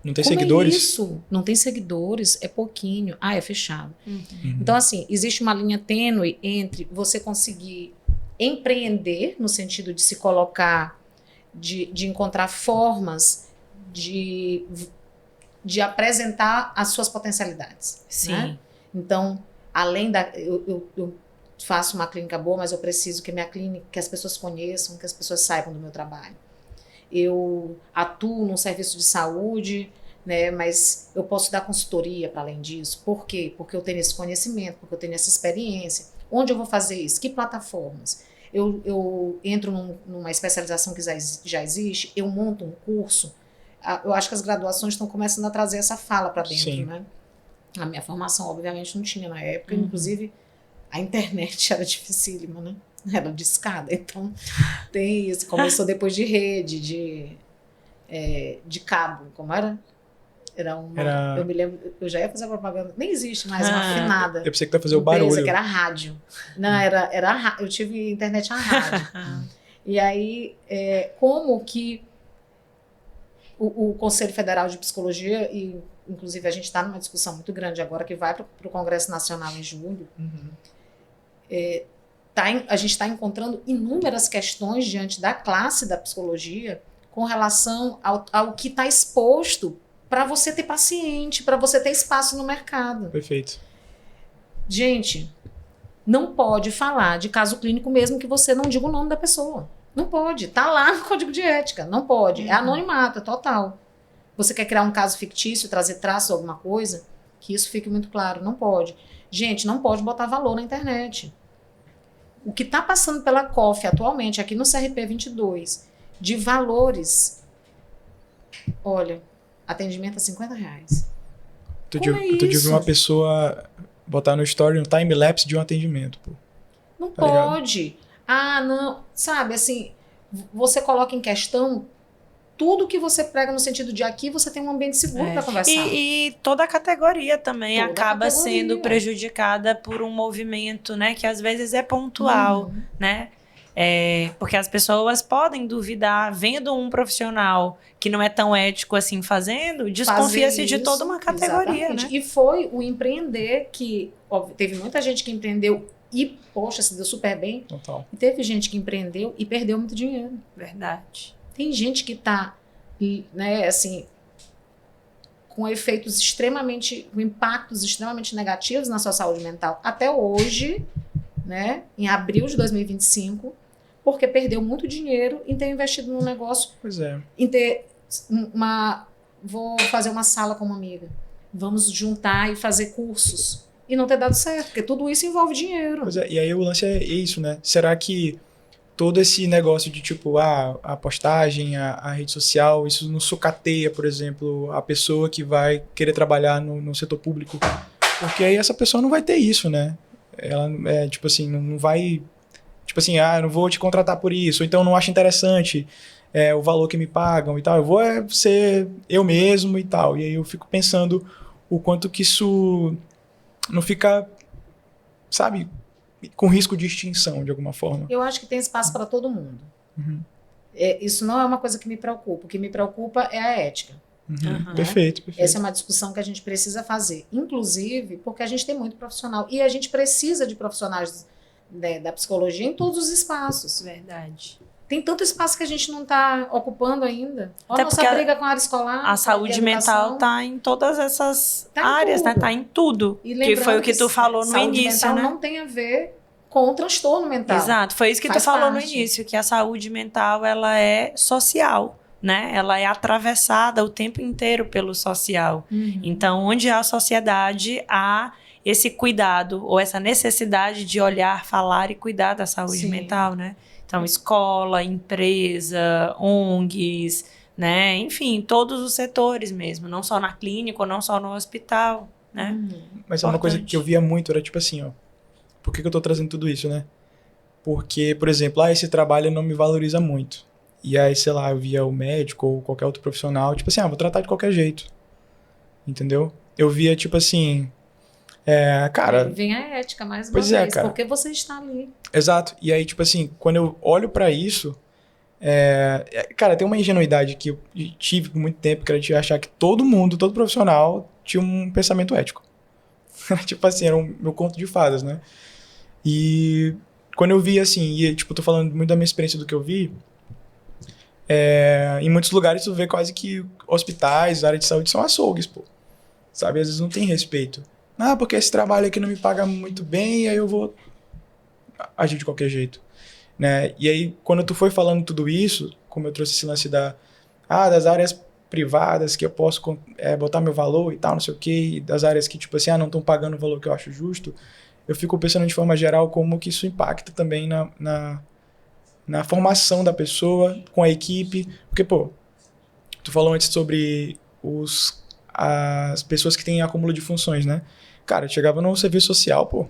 Não tem Como seguidores? é isso? Não tem seguidores, é pouquinho. Ah, é fechado. Então, assim, existe uma linha tênue entre você conseguir empreender, no sentido de se colocar, de encontrar formas de apresentar as suas potencialidades. Sim. Né? Então, além da... Eu faço uma clínica boa, mas eu preciso que minha clínica, que as pessoas conheçam, que as pessoas saibam do meu trabalho. Eu atuo num serviço de saúde, né, mas eu posso dar consultoria para além disso. Por quê? Porque eu tenho esse conhecimento, porque eu tenho essa experiência. Onde eu vou fazer isso? Que plataformas? Eu entro numa especialização que já existe, eu monto um curso. Eu acho que as graduações estão começando a trazer essa fala para dentro. Sim. Né? A minha formação, obviamente, não tinha na época, inclusive a internet era dificílima, né? Era de escada, então tem isso. Começou depois de rede, de cabo, como era? Eu me lembro, eu já ia fazer propaganda, nem existe mais, uma afinada. Eu pensei que tu ia fazer o barulho. Que era rádio. Não, eu tive internet a rádio. E aí, como que o Conselho Federal de Psicologia, e inclusive a gente está numa discussão muito grande agora, que vai para o Congresso Nacional em julho, a gente está encontrando inúmeras questões diante da classe da psicologia com relação ao que está exposto para você ter paciente, para você ter espaço no mercado. Perfeito. Gente, não pode falar de caso clínico mesmo que você não diga o nome da pessoa. Não pode. Está lá no Código de Ética. Não pode. É anonimato, é total. Você quer criar um caso fictício, trazer traços de alguma coisa, que isso fique muito claro. Não pode. Gente, não pode botar valor na internet. O que está passando pela COF atualmente, aqui no CRP 22, de valores, olha, atendimento a R$50. Tu viu uma pessoa botar no story um time-lapse de um atendimento, pô. Não pode. Ligado? Ah, não. Sabe, assim, você coloca em questão tudo que você prega no sentido de aqui você tem um ambiente seguro para conversar. E toda a categoria também acaba sendo prejudicada por um movimento, né, que às vezes é pontual, né? Porque as pessoas podem duvidar, vendo um profissional que não é tão ético assim fazendo, desconfia-se de toda uma categoria, né? E foi o empreender que... teve muita gente que empreendeu e, poxa, se deu super bem. Total. E teve gente que empreendeu e perdeu muito dinheiro. Verdade. Tem gente que está, né, assim, com efeitos com impactos extremamente negativos na sua saúde mental até hoje, né, em abril de 2025, porque perdeu muito dinheiro em ter investido num negócio. Pois é. Em ter vou fazer uma sala com uma amiga, vamos juntar e fazer cursos. E não ter dado certo, porque tudo isso envolve dinheiro. Pois é, e aí o lance é isso, né? Será que todo esse negócio de tipo, a postagem, a rede social, isso não sucateia, por exemplo, a pessoa que vai querer trabalhar no setor público? Porque aí essa pessoa não vai ter isso, né? Ela, tipo assim, não vai... Tipo assim, eu não vou te contratar por isso, ou então não acho interessante o valor que me pagam e tal. Eu vou ser eu mesmo e tal. E aí eu fico pensando o quanto que isso não fica, sabe... com risco de extinção, de alguma forma. Eu acho que tem espaço para todo mundo. Isso não é uma coisa que me preocupa. O que me preocupa é a ética. Né? Perfeito. Essa é uma discussão que a gente precisa fazer. Inclusive, porque a gente tem muito profissional. E a gente precisa de profissionais da psicologia em todos os espaços. Verdade. Tem tanto espaço que a gente não está ocupando ainda. Olha a nossa briga com a área escolar. A saúde mental está em todas essas áreas, né? Está em tudo. E que foi o que tu falou no início, mental né? Não tem a ver com o transtorno mental. Exato, foi isso que tu falou no início, que a saúde mental, ela é social, né? Ela é atravessada o tempo inteiro pelo social. Então, onde há sociedade, há esse cuidado ou essa necessidade de olhar, falar e cuidar da saúde mental, né? Então, escola, empresa, ONGs, né? Enfim, todos os setores mesmo, não só na clínica ou não só no hospital, né? Mas é uma coisa que eu via muito, era tipo assim, ó, por que eu tô trazendo tudo isso, né? Porque, por exemplo, esse trabalho não me valoriza muito. E aí, sei lá, eu via o médico ou qualquer outro profissional, tipo assim, vou tratar de qualquer jeito. Entendeu? Eu via, tipo assim, cara... Vem a ética, mais uma vez, cara. porque você está ali. Exato. E aí, tipo assim, quando eu olho pra isso, cara, tem uma ingenuidade que eu tive por muito tempo, que era de achar que todo mundo, todo profissional, tinha um pensamento ético. Tipo assim, era meu conto de fadas, né? E quando eu vi assim, e tipo, tô falando muito da minha experiência do que eu vi, em muitos lugares tu vê quase que hospitais, área de saúde são açougues, pô. Sabe? Às vezes não tem respeito. Porque esse trabalho aqui não me paga muito bem, aí eu vou agir de qualquer jeito, né? E aí, quando tu foi falando tudo isso, como eu trouxe esse lance das áreas privadas que eu posso botar meu valor e tal, não sei o quê, das áreas que, tipo assim, não estão pagando o valor que eu acho justo, eu fico pensando de forma geral como que isso impacta também na formação da pessoa, com a equipe, porque, pô, tu falou antes sobre as pessoas que têm acúmulo de funções, né? Cara, chegava no serviço social, pô,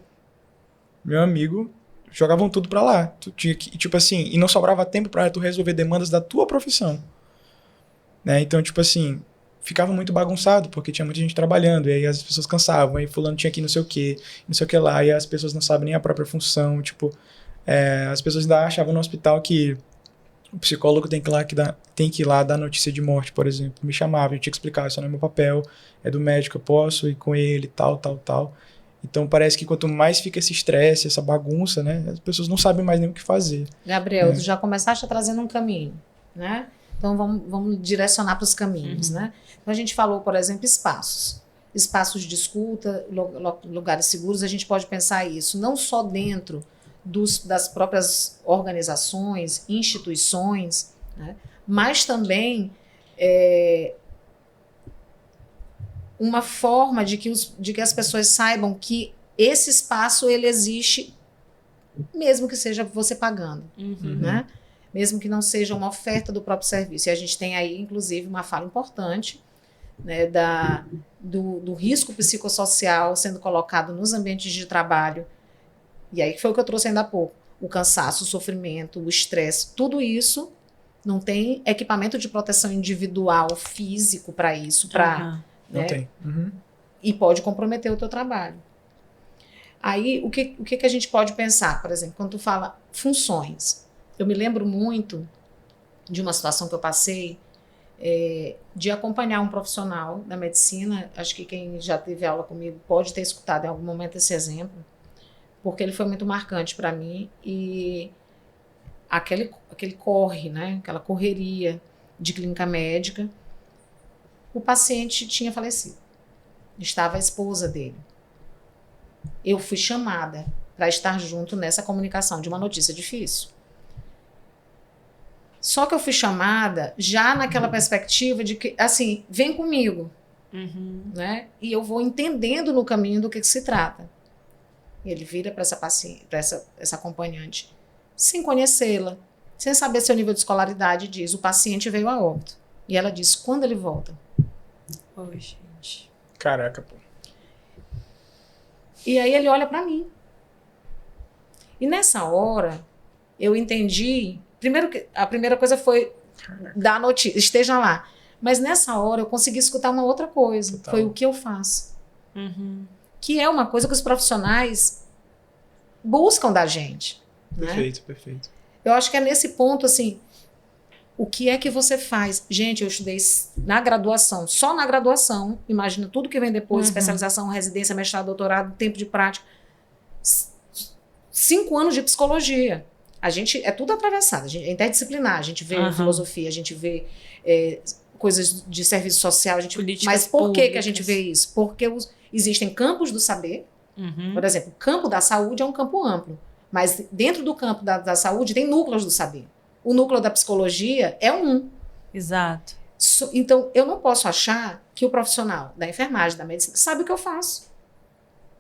meu amigo, jogavam tudo pra lá. Tu tinha que, tipo assim, e não sobrava tempo pra tu resolver demandas da tua profissão, né? Então, tipo assim, ficava muito bagunçado, porque tinha muita gente trabalhando, e aí as pessoas cansavam, aí fulano tinha que ir não sei o que lá, e as pessoas não sabem nem a própria função, tipo, as pessoas ainda achavam no hospital que o psicólogo tem que ir lá dar notícia de morte, por exemplo. Me chamava, eu tinha que explicar, isso não é meu papel, é do médico, eu posso ir com ele, tal. Então parece que quanto mais fica esse estresse, essa bagunça, né, as pessoas não sabem mais nem o que fazer. Gabriel, tu já começaste trazendo um caminho, né? Então vamos direcionar para os caminhos, né? Então a gente falou, por exemplo, espaços de escuta, lugares seguros. A gente pode pensar isso não só dentro das próprias organizações, instituições, né? Mas também uma forma de que as pessoas saibam que esse espaço ele existe, mesmo que seja você pagando, né? Mesmo que não seja uma oferta do próprio serviço. E a gente tem aí, inclusive, uma fala importante, né, do risco psicossocial sendo colocado nos ambientes de trabalho. E aí foi o que eu trouxe ainda há pouco. O cansaço, o sofrimento, o estresse, tudo isso não tem equipamento de proteção individual, físico para isso. Né? Não tem. E pode comprometer o teu trabalho. Aí, o que a gente pode pensar? Por exemplo, quando tu fala funções. Eu me lembro muito de uma situação que eu passei de acompanhar um profissional da medicina. Acho que quem já teve aula comigo pode ter escutado em algum momento esse exemplo, porque ele foi muito marcante para mim. E aquele corre, né? Aquela correria de clínica médica, o paciente tinha falecido. Estava a esposa dele. Eu fui chamada para estar junto nessa comunicação de uma notícia difícil. Só que eu fui chamada já naquela perspectiva de que, assim, vem comigo, né? E eu vou entendendo no caminho do que se trata. E ele vira para essa paciente, para essa acompanhante, sem conhecê-la, sem saber seu nível de escolaridade, diz: o paciente veio a óbito. E ela diz: quando ele volta? Oi, gente. Caraca, pô. E aí ele olha para mim. E nessa hora, eu entendi. Primeiro, a primeira coisa foi dar notícia, esteja lá. Mas nessa hora eu consegui escutar uma outra coisa. Total. Foi o que eu faço. Que é uma coisa que os profissionais buscam da gente. Perfeito, né? Perfeito. Eu acho que é nesse ponto, assim, o que é que você faz? Gente, eu estudei na graduação, só na graduação, imagina tudo que vem depois, especialização, residência, mestrado, doutorado, tempo de prática. 5 anos de psicologia. A gente é tudo atravessado, a gente é interdisciplinar, a gente vê filosofia, a gente vê coisas de serviço social, mas por que a gente vê isso? Porque existem campos do saber, por exemplo, o campo da saúde é um campo amplo, mas dentro do campo da saúde tem núcleos do saber. O núcleo da psicologia é um. Exato. Então, eu não posso achar que o profissional da enfermagem, da medicina, sabe o que eu faço.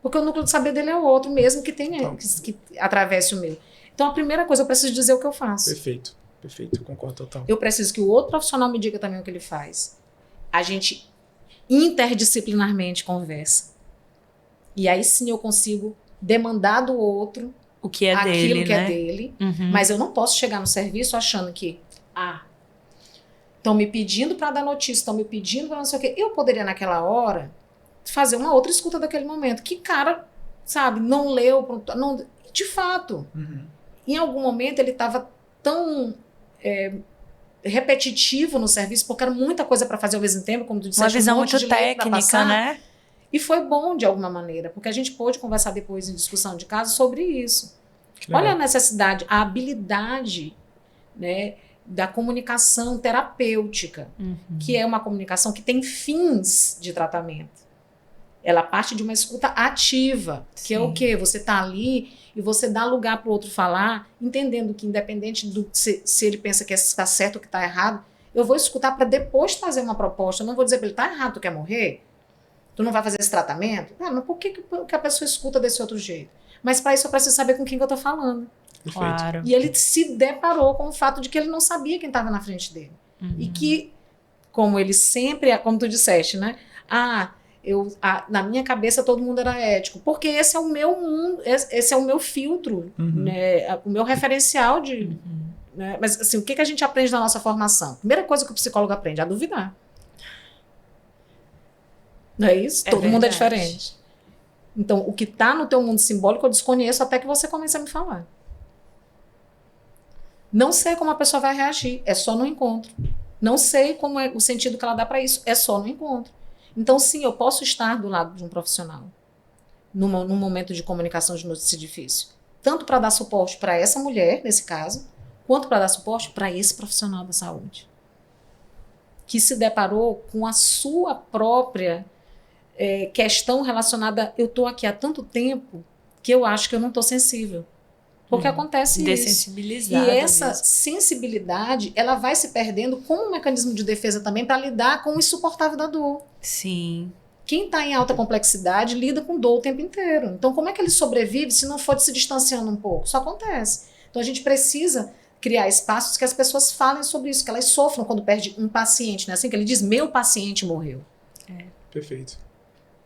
Porque o núcleo de saber dele é outro, mesmo que tenha, Então. que atravesse o meu. Então, a primeira coisa, eu preciso dizer o que eu faço. Perfeito, concordo total. Eu preciso que o outro profissional me diga também o que ele faz. A gente interdisciplinarmente conversa. E aí sim eu consigo demandar do outro o que é aquilo dele, que né? é dele. Uhum. Mas eu não posso chegar no serviço achando que estão me pedindo para dar notícia, estão me pedindo para não sei o quê. Eu poderia, naquela hora, fazer uma outra escuta daquele momento. Que cara, sabe, não leu. Não, de fato, em algum momento ele estava tão repetitivo no serviço, porque era muita coisa para fazer ao mesmo tempo, como tu disseste, uma visão um monte muito de lei pra técnica, passar. né? E foi bom, de alguma maneira, porque a gente pôde conversar depois em discussão de caso sobre isso. Que legal. Olha a necessidade, a habilidade, né, da comunicação terapêutica, que é uma comunicação que tem fins de tratamento. Ela parte de uma escuta ativa, que é o quê? Você está ali e você dá lugar para o outro falar, entendendo que, independente do se ele pensa que está certo ou que está errado, eu vou escutar para depois fazer uma proposta. Eu não vou dizer para ele, está errado, tu quer morrer? Tu não vai fazer esse tratamento? Mas por que a pessoa escuta desse outro jeito? Mas para isso eu preciso saber com quem que eu estou falando. Perfeito. Claro. E ele se deparou com o fato de que ele não sabia quem estava na frente dele. E que, como ele sempre, como tu disseste, né? Na minha cabeça todo mundo era ético. Porque esse é o meu mundo, esse é o meu filtro, né? O meu referencial de... Né? Mas assim, o que a gente aprende na nossa formação? Primeira coisa que o psicólogo aprende é a duvidar. Não é isso? Todo mundo é diferente. Então, o que está no teu mundo simbólico eu desconheço até que você comece a me falar. Não sei como a pessoa vai reagir, é só no encontro. Não sei como é o sentido que ela dá para isso, é só no encontro. Então, sim, eu posso estar do lado de um profissional num momento de comunicação de notícia difícil. Tanto para dar suporte para essa mulher, nesse caso, quanto para dar suporte para esse profissional da saúde. Que se deparou com a sua própria questão relacionada, eu estou aqui há tanto tempo que eu acho que eu não estou sensível. Porque acontece isso. Dessensibilizada E essa mesmo. sensibilidade, ela vai se perdendo como um mecanismo de defesa também para lidar com o insuportável da dor. Sim. Quem está em alta complexidade lida com dor o tempo inteiro. Então, como é que ele sobrevive se não for se distanciando um pouco? Isso acontece. Então, a gente precisa criar espaços que as pessoas falem sobre isso, que elas sofram quando perde um paciente, né? Assim que ele diz, meu paciente morreu. Perfeito.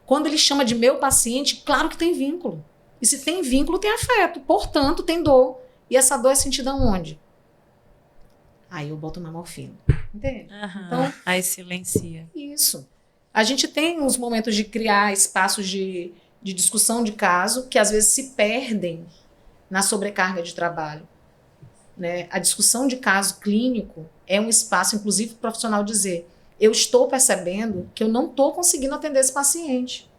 Quando ele chama de meu paciente, claro que tem vínculo. E se tem vínculo, tem afeto. Portanto, tem dor. E essa dor é sentida onde? Aí eu boto uma morfina. Entende? Então, aí silencia. Isso. A gente tem uns momentos de criar espaços de discussão de caso que às vezes se perdem na sobrecarga de trabalho. Né? A discussão de caso clínico é um espaço, inclusive, profissional dizer: eu estou percebendo que eu não estou conseguindo atender esse paciente.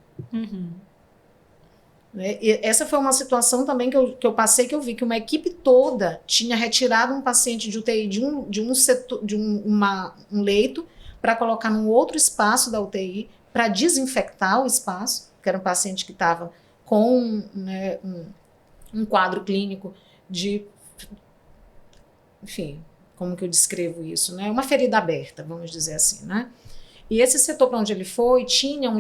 Né? E essa foi uma situação também que eu passei, que eu vi que uma equipe toda tinha retirado um paciente de UTI de um leito para colocar num outro espaço da UTI para desinfectar o espaço, que era um paciente que estava com, né, um quadro clínico de... Enfim, como que eu descrevo isso? Né? Uma ferida aberta, vamos dizer assim. Né? E esse setor para onde ele foi tinha um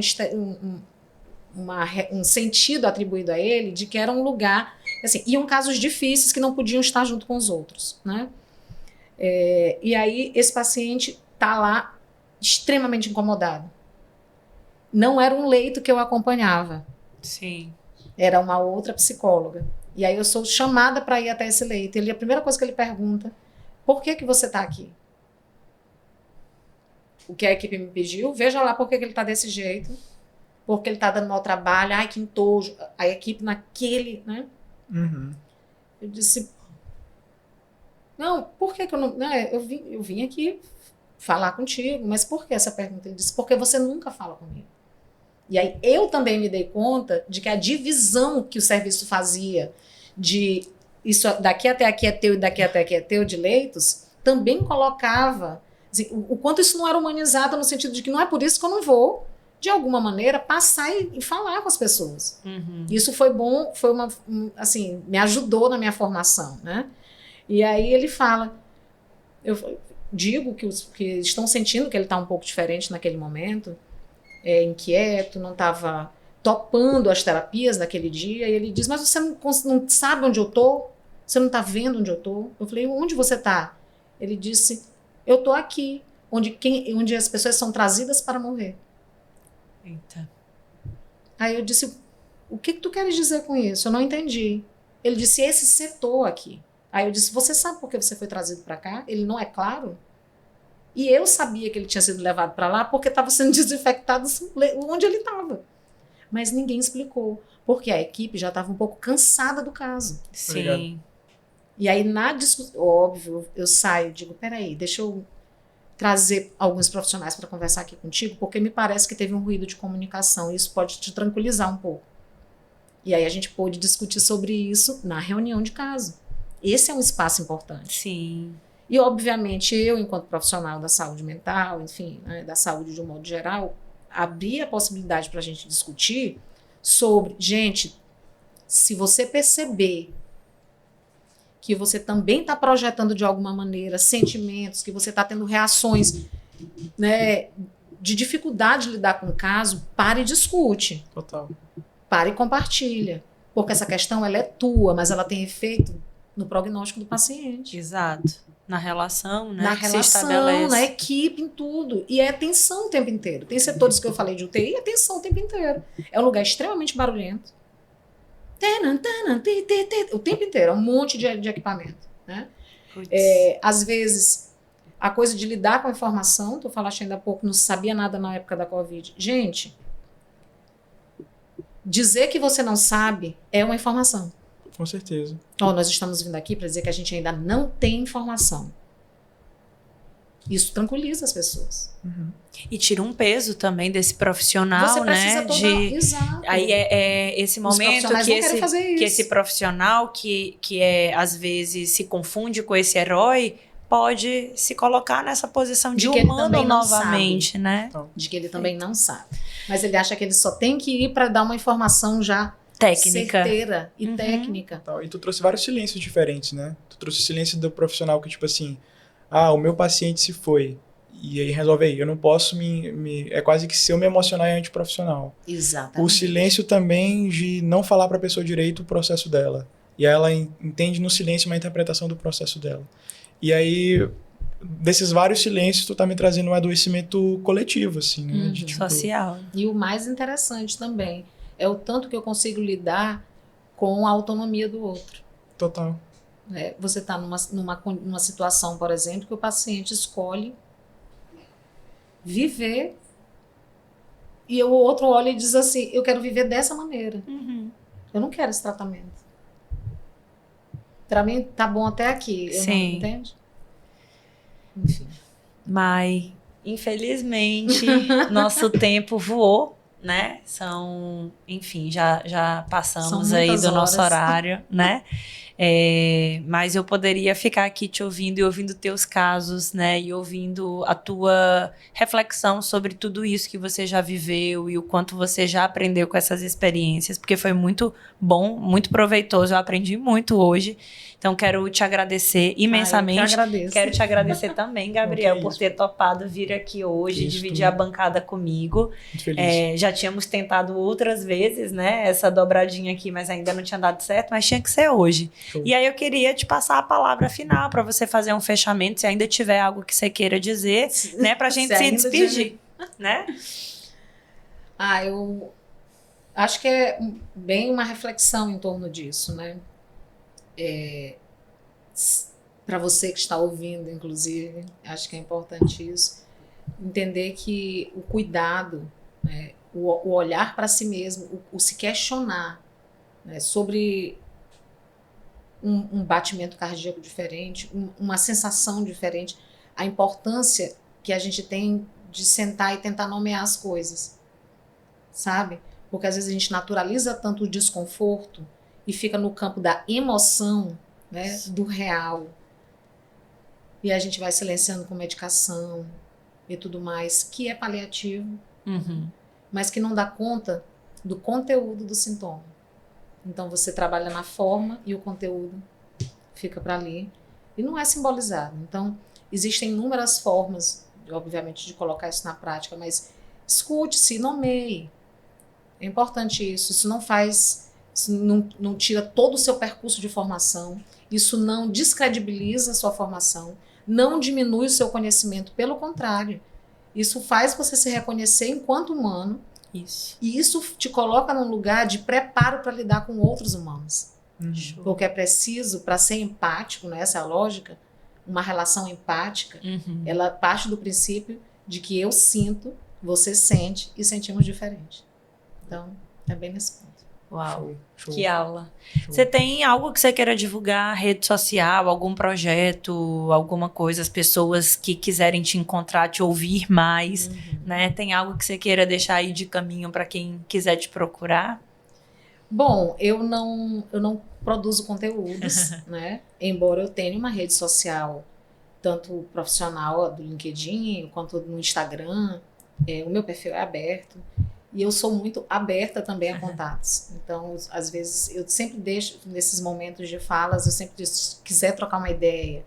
sentido atribuído a ele de que era um lugar... Assim, iam casos difíceis que não podiam estar junto com os outros. Né? E aí esse paciente está lá extremamente incomodado. Não era um leito que eu acompanhava. Sim. Era uma outra psicóloga. E aí eu sou chamada para ir até esse leito. A primeira coisa que ele pergunta: por que você está aqui? O que a equipe me pediu, veja lá por que ele está desse jeito. Porque ele está dando mau trabalho. Ai, que entojo. A equipe naquele... Né? Eu disse... Não, por que eu não... Né? Eu vim aqui falar contigo, mas por que essa pergunta? Ele disse, porque você nunca fala comigo. E aí eu também me dei conta de que a divisão que o serviço fazia de isso daqui até aqui é teu e daqui até aqui é teu de leitos, também colocava assim, o quanto isso não era humanizado no sentido de que não é por isso que eu não vou, de alguma maneira, passar e falar com as pessoas. Isso foi bom, assim, me ajudou na minha formação, né? E aí ele fala, eu digo que estão sentindo que ele está um pouco diferente naquele momento, inquieto, não estava topando as terapias naquele dia, e ele diz, mas você não sabe onde eu tô? Você não tá vendo onde eu tô? Eu falei, onde você tá? Ele disse, eu tô aqui, onde as pessoas são trazidas para morrer. Eita. Aí eu disse, o que tu queres dizer com isso? Eu não entendi. Ele disse, esse setor aqui. Aí eu disse, você sabe por que você foi trazido para cá? Ele não é claro? E eu sabia que ele tinha sido levado para lá porque estava sendo desinfectado onde ele estava. Mas ninguém explicou, porque a equipe já estava um pouco cansada do caso. Sim. Obrigado. E aí, na discussão, óbvio, eu saio e digo, peraí, deixa eu trazer alguns profissionais para conversar aqui contigo, porque me parece que teve um ruído de comunicação e isso pode te tranquilizar um pouco. E aí a gente pôde discutir sobre isso na reunião de caso. Esse é um espaço importante. Sim. E, obviamente, eu, enquanto profissional da saúde mental, enfim, né, da saúde de um modo geral, abri a possibilidade para a gente discutir sobre, gente, se você perceber que você também está projetando de alguma maneira sentimentos, que você está tendo reações, né, de dificuldade de lidar com o caso, pare e discute. Total. Pare e compartilha. Porque essa questão ela é tua, mas ela tem efeito no prognóstico do paciente. Exato. Na relação, né? Na que se relação, estabelece. na equipe, em tudo. E é atenção o tempo inteiro. Tem setores que eu falei de UTI, atenção o tempo inteiro. É um lugar extremamente barulhento. O tempo inteiro, é um monte de equipamento. Né? Às vezes, a coisa de lidar com a informação, tu falaste ainda há pouco, não sabia nada na época da Covid. Gente, dizer que você não sabe é uma informação. Com certeza. Nós estamos vindo aqui para dizer que a gente ainda não tem informação. Isso tranquiliza as pessoas. Uhum. E tira um peso também desse profissional, Você precisa né? Exato. Aí é esse momento que esse profissional que às vezes se confunde com esse herói pode se colocar nessa posição de humano novamente, né? De que ele também não sabe. Mas ele acha que ele só tem que ir para dar uma informação já técnica, certeira e técnica. E tu trouxe vários silêncios diferentes, né? Tu trouxe o silêncio do profissional que, tipo assim, o meu paciente se foi. E aí resolve aí. Eu não posso é quase que se eu me emocionar é antiprofissional. Exatamente. O silêncio também de não falar pra pessoa direito o processo dela. E aí ela entende no silêncio uma interpretação do processo dela. E aí, desses vários silêncios, tu tá me trazendo um adoecimento coletivo, assim, né? Social. E o mais interessante também é o tanto que eu consigo lidar com a autonomia do outro. Total. Você está numa situação, por exemplo, que o paciente escolhe viver e o outro olha e diz assim, eu quero viver dessa maneira. Eu não quero esse tratamento. Para mim, tá bom até aqui. Sim. Entende? Enfim. Mas, infelizmente, nosso tempo voou. Né? Enfim, já passamos aí do nosso horário, né? Mas eu poderia ficar aqui te ouvindo e ouvindo teus casos, né? E ouvindo a tua reflexão sobre tudo isso que você já viveu e o quanto você já aprendeu com essas experiências, porque foi muito bom, muito proveitoso. Eu aprendi muito hoje. Então, quero te agradecer imensamente. Eu que agradeço. Quero te agradecer também, Gabriel, por ter topado vir aqui hoje, dividir a bancada comigo. Muito feliz. Já tínhamos tentado outras vezes, né? Essa dobradinha aqui, mas ainda não tinha dado certo, mas tinha que ser hoje. Show. E aí eu queria te passar a palavra final para você fazer um fechamento, se ainda tiver algo que você queira dizer, né? Pra gente se despedir, né? Eu acho que é bem uma reflexão em torno disso, né? Para você que está ouvindo, inclusive, acho que é importante isso, entender que o cuidado, né, o olhar para si mesmo, o se questionar, né, sobre um batimento cardíaco diferente, uma sensação diferente, a importância que a gente tem de sentar e tentar nomear as coisas, sabe? Porque às vezes a gente naturaliza tanto o desconforto e fica no campo da emoção, né, do real. E a gente vai silenciando com medicação e tudo mais, que é paliativo, mas que não dá conta do conteúdo do sintoma. Então você trabalha na forma e o conteúdo fica para ali. E não é simbolizado. Então, existem inúmeras formas, obviamente, de colocar isso na prática, mas escute-se, nomeie. É importante isso. Isso não tira todo o seu percurso de formação, isso não descredibiliza a sua formação, não diminui o seu conhecimento, pelo contrário. Isso faz você se reconhecer enquanto humano. Isso. E isso te coloca num lugar de preparo para lidar com outros humanos. Porque é preciso, para ser empático, né, essa é a lógica, uma relação empática, ela parte do princípio de que eu sinto, você sente e sentimos diferente. Então, é bem nesse ponto. Uau, Show. que aula. Show. Você tem algo que você queira divulgar, rede social, algum projeto, alguma coisa, as pessoas que quiserem te encontrar, te ouvir mais, né? Tem algo que você queira deixar aí de caminho para quem quiser te procurar? Bom, eu não produzo conteúdos, né? Embora eu tenha uma rede social, tanto profissional do LinkedIn, quanto no Instagram. O meu perfil é aberto. E eu sou muito aberta também a contatos. Então, às vezes, eu sempre deixo, nesses momentos de falas, eu sempre digo, se quiser trocar uma ideia,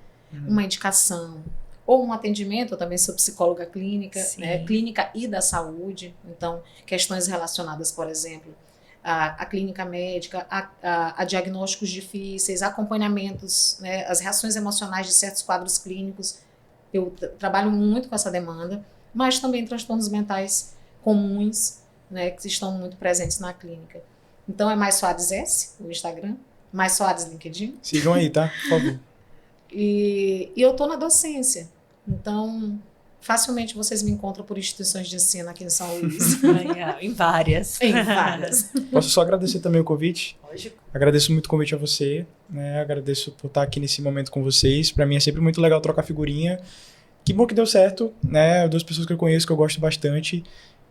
uma indicação, ou um atendimento, eu também sou psicóloga clínica, né, clínica e da saúde. Então, questões relacionadas, por exemplo, à clínica médica, a diagnósticos difíceis, acompanhamentos, né, as reações emocionais de certos quadros clínicos. Eu trabalho muito com essa demanda, mas também transtornos mentais comuns, né, que estão muito presentes na clínica. Então é Mais Soares S, o Instagram, Mais Soares LinkedIn. Sigam aí, tá? Por favor. E eu estou na docência. Então, facilmente vocês me encontram por instituições de ensino aqui em São Luís. Em várias. Em várias. Posso só agradecer também o convite? Lógico. Agradeço muito o convite a você, né? Agradeço por estar aqui nesse momento com vocês. Para mim é sempre muito legal trocar figurinha. Que bom que deu certo, né? Duas pessoas que eu conheço, que eu gosto bastante.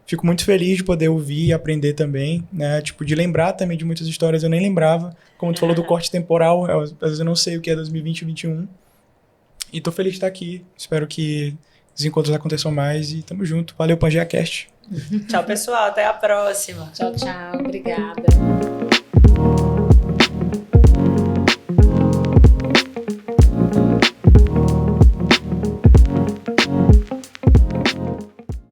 Fico muito feliz de poder ouvir e aprender também, né? Tipo, de lembrar também de muitas histórias eu nem lembrava. Como tu falou do corte temporal, às vezes eu não sei o que é 2020 e 2021. E tô feliz de estar aqui. Espero que os encontros aconteçam mais e tamo junto. Valeu, PangeaCast. Tchau, pessoal. Até a próxima. Tchau, tchau. Obrigada.